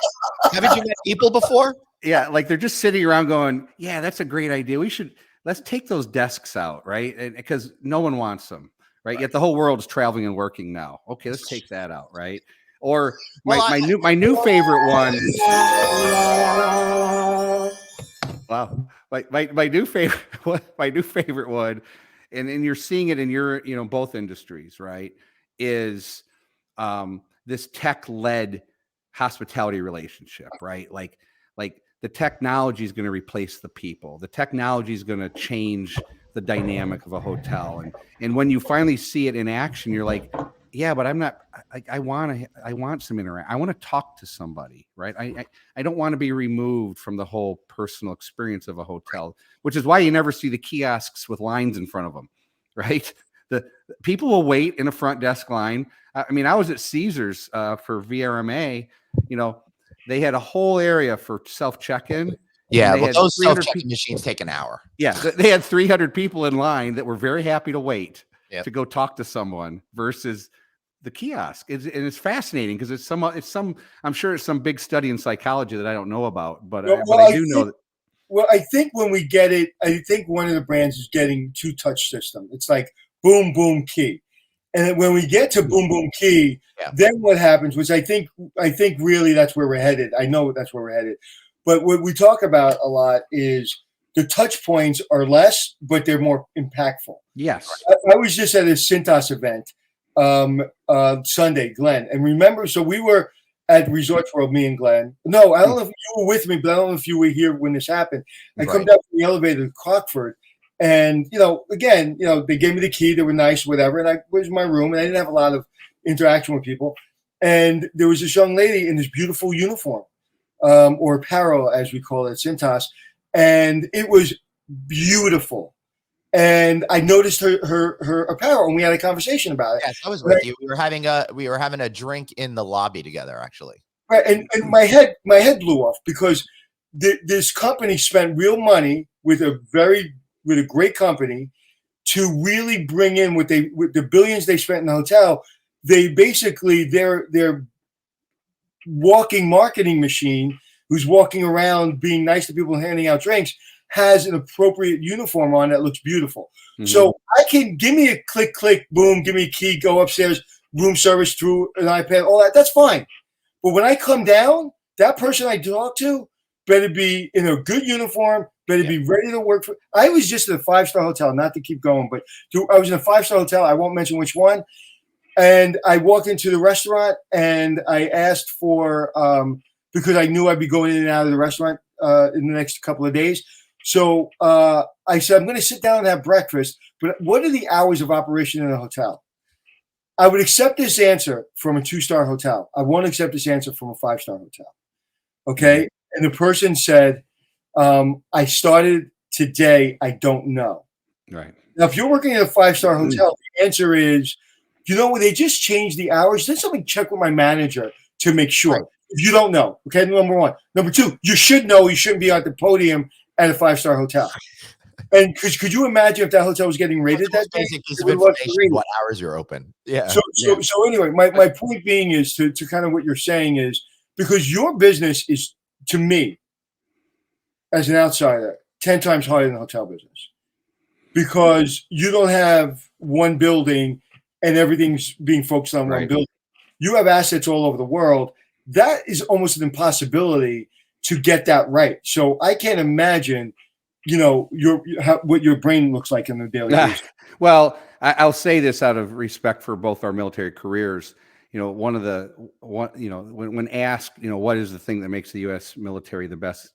Haven't you met people before? Yeah. Like they're just sitting around going, yeah, that's a great idea. Let's take those desks out. Right. And because no one wants them. Right. Yet the whole world is traveling and working now. Okay. Let's take that out. Right. Or my new favorite one. Wow, my new favorite one, and you're seeing it in your both industries, right? Is this tech-led hospitality relationship, right? Like the technology is going to replace the people. The technology is going to change the dynamic of a hotel, and when you finally see it in action, you're like, yeah, but I'm not. I want some interaction. I want to talk to somebody, right? I don't want to be removed from the whole personal experience of a hotel, which is why you never see the kiosks with lines in front of them, right? The people will wait in a front desk line. I mean, I was at Caesars for VRMA. They had a whole area for self check-in. Yeah, well, those self-check-in machines take an hour. Yeah, they had 300 people in line that were very happy to wait to go talk to someone versus the kiosk. And it's fascinating because it's some I'm sure it's some big study in psychology that I don't know about, but I do know that. Well, I think when we get it, I think one of the brands is getting 2-touch system. It's like boom, boom, key. And then when we get to boom, boom, key, then what happens, which I think really that's where we're headed. I know that's where we're headed. But what we talk about a lot is the touch points are less, but they're more impactful. Yes. I was just at a Cintas event Sunday, Glenn. And remember, so we were at Resorts World, me and Glenn. No, I don't know if you were with me, but I don't know if you were here when this happened. I come down from the elevator to Crockford, and again, they gave me the key. They were nice, whatever. And I was in my room, and I didn't have a lot of interaction with people. And there was this young lady in this beautiful uniform, or apparel, as we call it at Cintas, and it was beautiful. And I noticed her apparel, and we had a conversation about it. Yes, I was with you. We were having a drink in the lobby together, actually. Right, and my head blew off because this company spent real money with a great company to really bring in with the billions they spent in the hotel. They basically their walking marketing machine, who's walking around being nice to people and handing out drinks, has an appropriate uniform on that looks beautiful. Mm-hmm. So I can give me a click, boom, give me a key, go upstairs, room service through an iPad, all that. That's fine. But when I come down, that person I talk to better be in a good uniform, better be ready to work for. I was just at a 5-star hotel, not to keep going, but I was in a 5-star hotel. I won't mention which one. And I walked into the restaurant and I asked for, because I knew I'd be going in and out of the restaurant in the next couple of days. So I said, I'm going to sit down and have breakfast, but what are the hours of operation in a hotel? I would accept this answer from a 2-star hotel. I won't accept this answer from a 5-star hotel. Okay. And the person said, I started today. I don't know. Right. Now, if you're working at a 5-star hotel, the answer is, they just changed the hours. Then somebody check with my manager to make sure. Right. If you don't know, okay, number one. Number two, you should know you shouldn't be at the podium at a 5-star hotel. And could you imagine if that hotel was getting rated that day? Basic piece of information, what hours you're open. Yeah. So anyway, my point being is to kind of what you're saying is, because your business is, to me, as an outsider 10 times higher than the hotel business, because you don't have one building and everything's being focused on one building. You have assets all over the world. That is almost an impossibility to get that right. So I can't imagine, what your brain looks like in the daily basis. Well, I'll say this out of respect for both our military careers. When asked, what is the thing that makes the U.S. military the best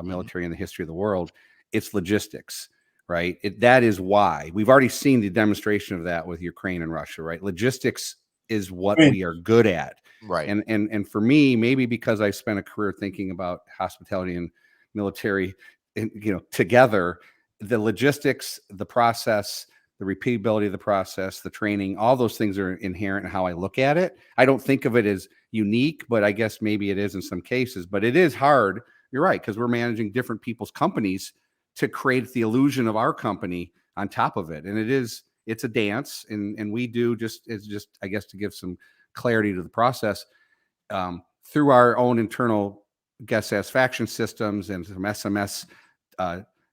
military in the history of the world, it's logistics, right? That is why we've already seen the demonstration of that with Ukraine and Russia, right? Logistics is what we are good at, right? And for me, maybe because I spent a career thinking about hospitality and military, together, the logistics, the process, the repeatability of the process, the training, all those things are inherent in how I look at it. I don't think of it as unique, but I guess maybe it is in some cases. But it is hard. You're right, because we're managing different people's companies to create the illusion of our company on top of it. And it's a dance, and we do it's just, I guess, to give some clarity to the process, through our own internal guest satisfaction systems and some SMS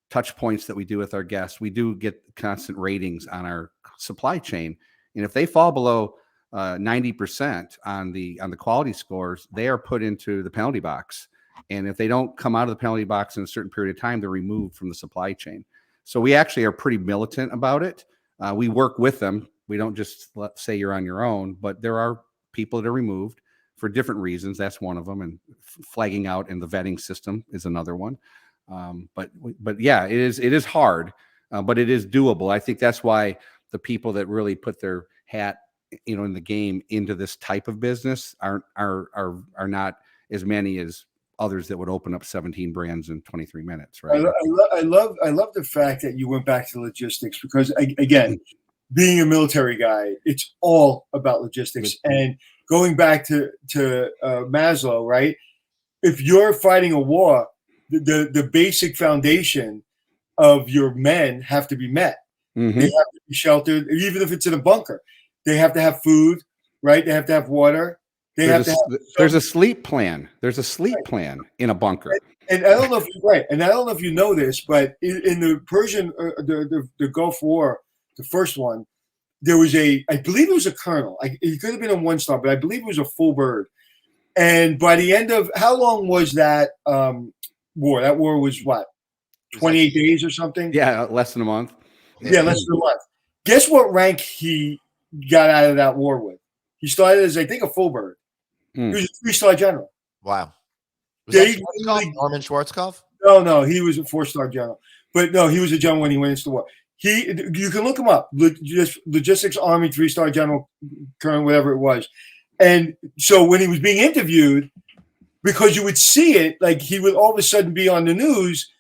touch points that we do with our guests. We do get constant ratings on our supply chain. And if they fall below 90% on the quality scores, they are put into the penalty box. And if they don't come out of the penalty box in a certain period of time, they're removed from the supply chain. So we actually are pretty militant about it. We work with them. We don't just say you're on your own, but there are people that are removed for different reasons. That's one of them. And flagging out in the vetting system is another one. But yeah, it is hard, but it is doable. I think that's why the people that really put their hat, in the game into this type of business are not as many as others that would open up 17 brands in 23 minutes. Right. I love the fact that you went back to logistics, because again, being a military guy, it's all about logistics. And going back to Maslow, right? If you're fighting a war, the basic foundation of your men have to be met. Mm-hmm. They have to be sheltered, even if it's in a bunker. They have to have food, right? They have to have water. There's a sleep plan. There's a sleep plan in a bunker. And I don't know if you're right. And I don't know if you know this, but in the Persian, the Gulf War, the first one, there was I believe it was a colonel. He could have been a 1-star, but I believe it was a full bird. And by the end of, how long was that war? That war was what? 28 days or something? Yeah, less than a month. Yeah, less than a month. Guess what rank he got out of that war with? He started as, I think, a full bird. He was a 3-star general. Wow. Was that Norman Schwarzkopf? No, he was a 4-star general. But no, he was a general when he went into the war. You can look him up. Logistics Army 3-star general, colonel, whatever it was. And so when he was being interviewed, because you would see it, like he would all of a sudden be on the news,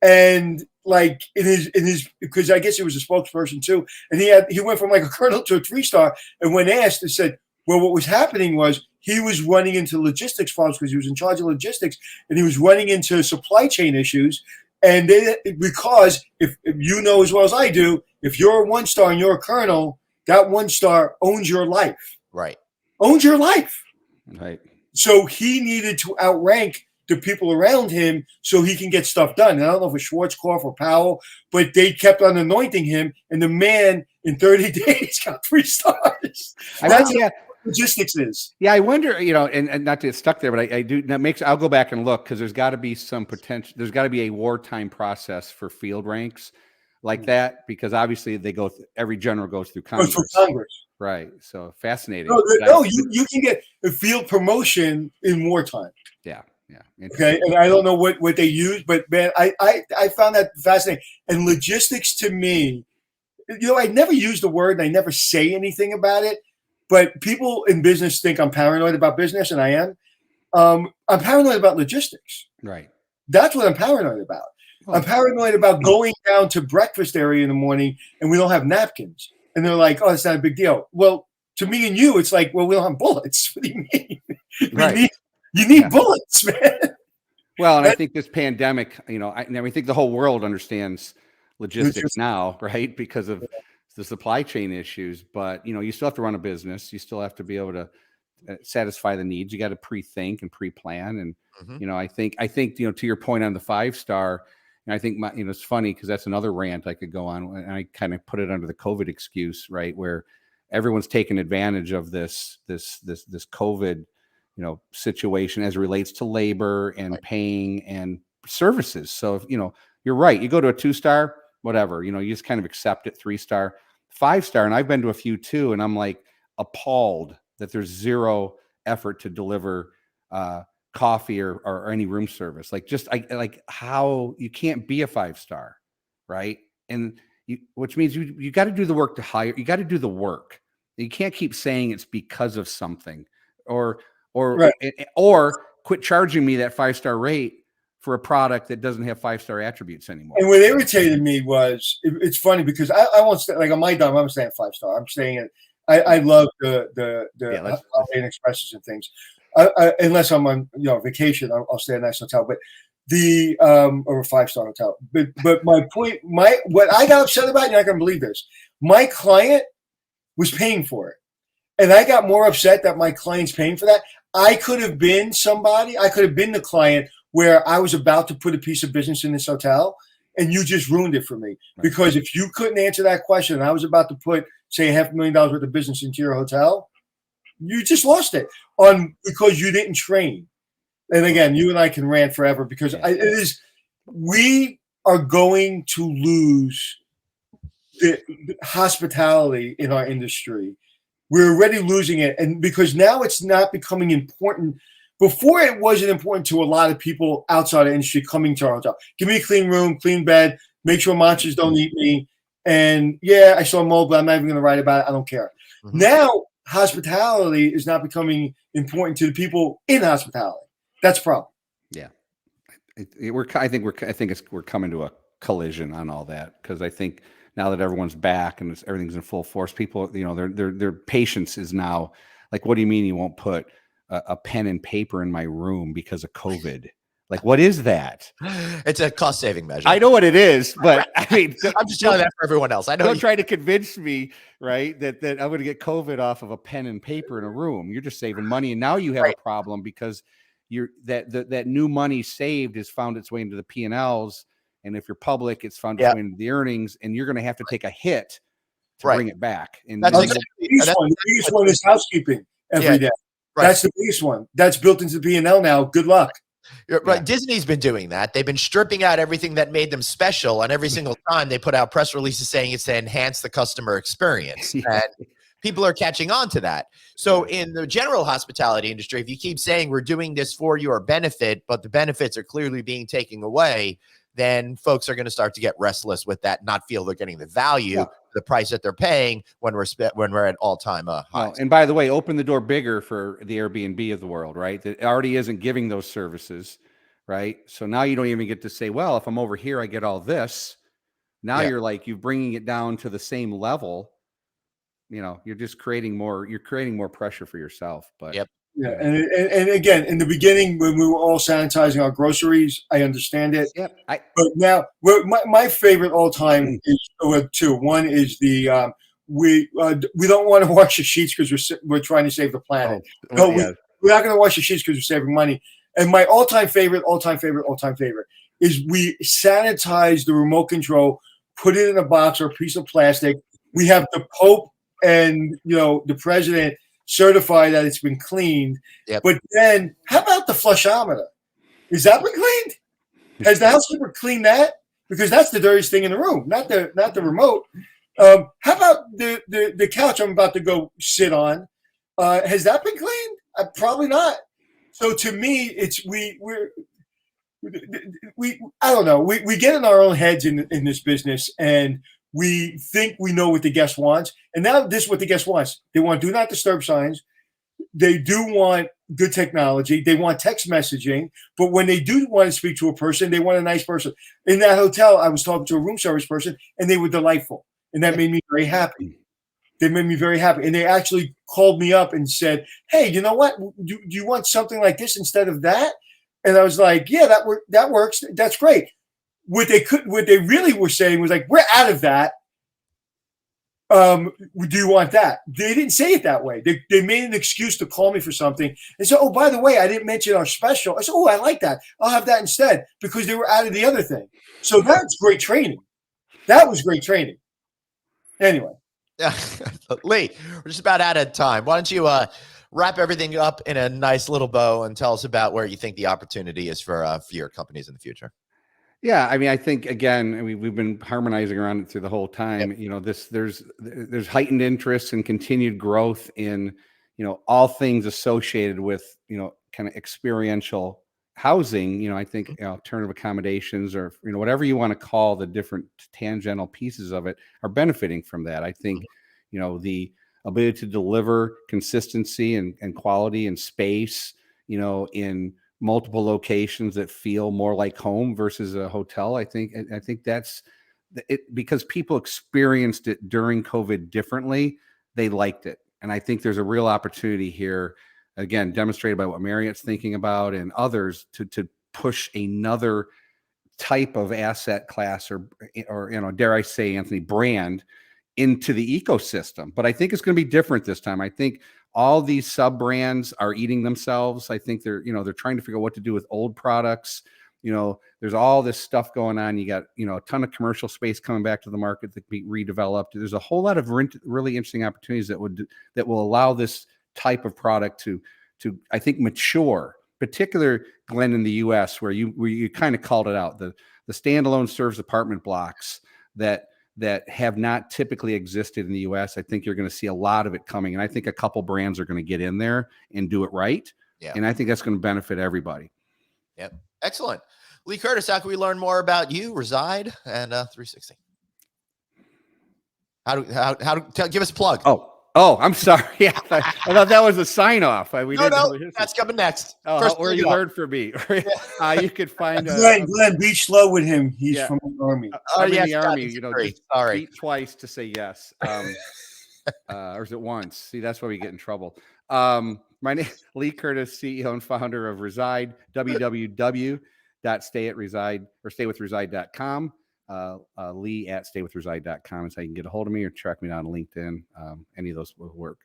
and like in his because I guess he was a spokesperson too, and he went from like a colonel to a 3-star. And when asked, they said, well, what was happening was he was running into logistics problems because he was in charge of logistics, and he was running into supply chain issues. And because if you know as well as I do, if you're a 1-star and you're a colonel, that 1-star owns your life. Right. Owns your life. Right. So he needed to outrank the people around him so he can get stuff done. And I don't know if it's Schwarzkopf or Powell, but they kept on anointing him, and the man in 30 days got 3 stars. That's what logistics is. Yeah, I wonder, and not to get stuck there, but I do. I'll go back and look, because there's got to be some potential. There's got to be a wartime process for field ranks like that, because obviously every general goes through Congress. Right. So fascinating. You can get a field promotion in wartime. Yeah. Okay. And I don't know what they use, but man, I found that fascinating. And logistics to me, I never use the word and I never say anything about it, but people in business think I'm paranoid about business, and I am. I'm paranoid about logistics. Right. That's what I'm paranoid about. I'm paranoid about going down to breakfast area in the morning and we don't have napkins. And they're like, oh, it's not a big deal. Well, to me and you, it's like, well, we don't have bullets. What do you mean? Right. You need bullets, man. Well, and I think this pandemic, I think the whole world understands logistics now, right? Because of the supply chain issues. But, you still have to run a business. You still have to be able to satisfy the needs. You got to pre-think and pre-plan. And Mhm. I think, to your point on the 5-star, and I think it's funny because that's another rant I could go on, and I kind of put it under the COVID excuse, right? Where everyone's taking advantage of this COVID, situation as it relates to labor and paying and services. So if, you're right, you go to a 2-star, whatever, you just kind of accept it. 3-star, 5-star. And I've been to a few too. And I'm like appalled that there's zero effort to deliver, coffee or any room service. Like how you can't be a 5-star, right? And which means you got to do the work to hire. You got to do the work. You can't keep saying it's because of something, or Right. or quit charging me that 5-star rate for a product that doesn't have 5-star attributes anymore. And what irritated me was, it's funny because I won't stay, like on my dime, I'm staying 5-star. I'm staying at, I love the Holiday Expresses and things. Unless I'm on vacation, I'll stay at a nice hotel. But or a 5-star hotel. But my point, what I got upset about, you're not gonna believe this. My client was paying for it, and I got more upset that my client's paying for that. I could have been somebody. I could have been the client where I was about to put a piece of business in this hotel, and you just ruined it for me. Right. Because if you couldn't answer that question, and I was about to put, say, $500,000 worth of business into your hotel, you just lost it because you didn't train. And again, you and I can rant forever because we are going to lose the hospitality in our industry. We're already losing it. And because now it's not becoming important. Before, it wasn't important to a lot of people outside the industry coming to our hotel. Give me a clean room, clean bed, make sure monsters don't eat me. And yeah, I saw a mole, but I'm not even going to write about it. I don't care. Mm-hmm. Now, hospitality is not becoming important to the people in hospitality. That's a problem. Yeah. I think we're coming to a collision on all that, because I think now that everyone's back and everything's in full force, people, their patience is now like, what do you mean you won't put a pen and paper in my room because of COVID? Like, what is that? It's a cost saving measure. I know what it is, but I mean, I'm just telling that for everyone else. I know. Don't try to convince me, right, that I'm going to get COVID off of a pen and paper in a room. You're just saving money, and now you have a problem because that new money saved has found its way into the P&Ls, and if you're public, it's found its way into the earnings, and you're going to have to take a hit to bring it back. And that's the biggest one is housekeeping every day. Right. That's the biggest one. That's built into the P&L now. Good luck. Right. Yeah. Disney's been doing that. They've been stripping out everything that made them special, and every single time they put out press releases saying it's to enhance the customer experience. And people are catching on to that. So in the general hospitality industry, if you keep saying we're doing this for your benefit, but the benefits are clearly being taken away, then folks are going to start to get restless with that, not feel they're getting the value, the price that they're paying when we're at all-time highs. Oh, and by the way, open the door bigger for the Airbnb of the world, right? That already isn't giving those services, right? So now you don't even get to say, well, if I'm over here, I get all this. Now you're bringing it down to the same level. You're just creating more pressure for yourself. But Yeah, and again, in the beginning, when we were all sanitizing our groceries, I understand it. Yep. But now, my favorite all time is two. One is the we don't want to wash the sheets because we're trying to save the planet. We're not going to wash the sheets because we're saving money. And my all time favorite is we sanitize the remote control, put it in a box or a piece of plastic. We have the Pope and the president certify that it's been cleaned. Yep. But then how about the flushometer? Is that been cleaned? Has the housekeeper cleaned that? Because that's the dirtiest thing in the room, not the remote. How about the couch I'm about to go sit on? Has that been cleaned? Probably not. So to me, it's we I don't know. We get in our own heads in this business, and we think we know what the guest wants. And now this is what the guest wants. They want do not disturb signs. They do want good technology. They want text messaging. But when they do want to speak to a person, they want a nice person. In that hotel, I was talking to a room service person, and they were delightful. And that made me very happy. They made me very happy. And they actually called me up and said, hey, you know what? Do you want something like this instead of that? And I was like, yeah, that works. That's great. What they really were saying was like, we're out of that. do you want that? They didn't say it that way. They made an excuse to call me for something. And so, oh, by the way, I didn't mention our special. I said, oh, I like that. I'll have that instead, because they were out of the other thing. So that's great training. That was great training. Anyway. Lee, we're just about out of time. Why don't you wrap everything up in a nice little bow and tell us about where you think the opportunity is for your companies in the future? Yeah, I mean, I think again, we've been harmonizing around it through the whole time. Yep. You know, there's heightened interest and continued growth in, you know, all things associated with, you know, kind of experiential housing. You know, I think alternative accommodations, or, you know, whatever you want to call the different tangential pieces of it, are benefiting from that. I think, you know, the ability to deliver consistency and quality and space, you know, in multiple locations that feel more like home versus a hotel. I think that's it, because people experienced it during COVID differently. They liked it. And I think there's a real opportunity here, again, demonstrated by what Marriott's thinking about and others, to push another type of asset class, or, you know, dare I say, Anthony, brand into the ecosystem. But I think it's going to be different this time. I think all these sub brands are eating themselves. I think they're trying to figure out what to do with old products. You know, there's all this stuff going on. You got, you know, a ton of commercial space coming back to the market that can be redeveloped. There's a whole lot of really interesting opportunities that will allow this type of product to I think mature. Particular, Glenn, in the U.S., where you kind of called it out, the standalone service apartment blocks that have not typically existed in the U.S. I think you're going to see a lot of it coming. And I think a couple brands are going to get in there and do it right. Yeah. And I think that's going to benefit everybody. Yep. Excellent. Lee Curtis, how can we learn more about you, Reside, and 360? Give us a plug. Oh, I'm sorry. Yeah, I thought that was a sign off. That's coming next. First, where you learned from me. You could find Glenn, be slow with him. He's from the Army. I'm in the Army. You know, just beat twice to say yes. Or is it once? See, that's why we get in trouble. My name is Lee Curtis, CEO and founder of Reside. www.stayatreside.com. Lee at staywithreside.com is how you can get a hold of me, or track me down on LinkedIn. Any of those will work.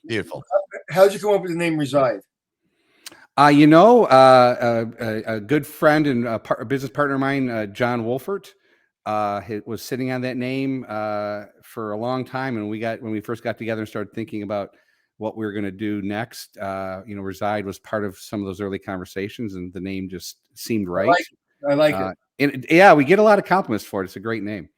Beautiful. How'd you come up with the name Reside? You know, a good friend and a business partner of mine, John Wolfert, was sitting on that name for a long time. And when we first got together and started thinking about what we were going to do next, you know, Reside was part of some of those early conversations, and the name just seemed right. I like it. And yeah, we get a lot of compliments for it. It's a great name.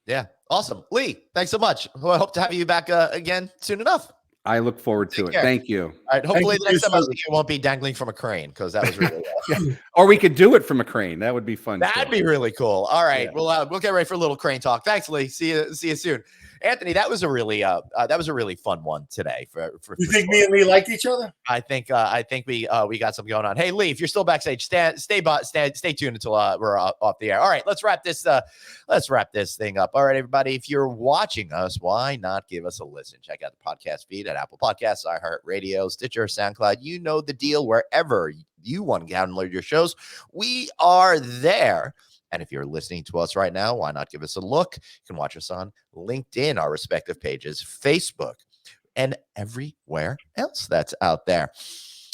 Yeah. Awesome. Lee, thanks so much. Well, I hope to have you back again soon enough. I look forward to it. Thank you. All right. Hopefully the next time I see you won't be dangling from a crane, because that was really yeah. Or we could do it from a crane. That would be fun. That'd be really cool. All right. Yeah. We'll get ready for a little crane talk. Thanks, Lee. See you soon. Anthony, that was a really fun one today. You think me and Lee liked each other? I think we got something going on. Hey, Lee, if you're still backstage, stay tuned until we're off the air. All right, let's wrap this thing up. All right, everybody, if you're watching us, why not give us a listen? Check out the podcast feed at Apple Podcasts, iHeartRadio, Stitcher, SoundCloud. You know the deal. Wherever you want to download your shows, we are there. And if you're listening to us right now, why not give us a look? You can watch us on LinkedIn, our respective pages, Facebook, and everywhere else that's out there.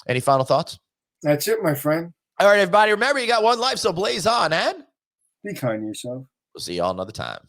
Any final thoughts? That's it, my friend. All right, everybody. Remember, you got one life, so blaze on and be kind to yourself. We'll see you all another time.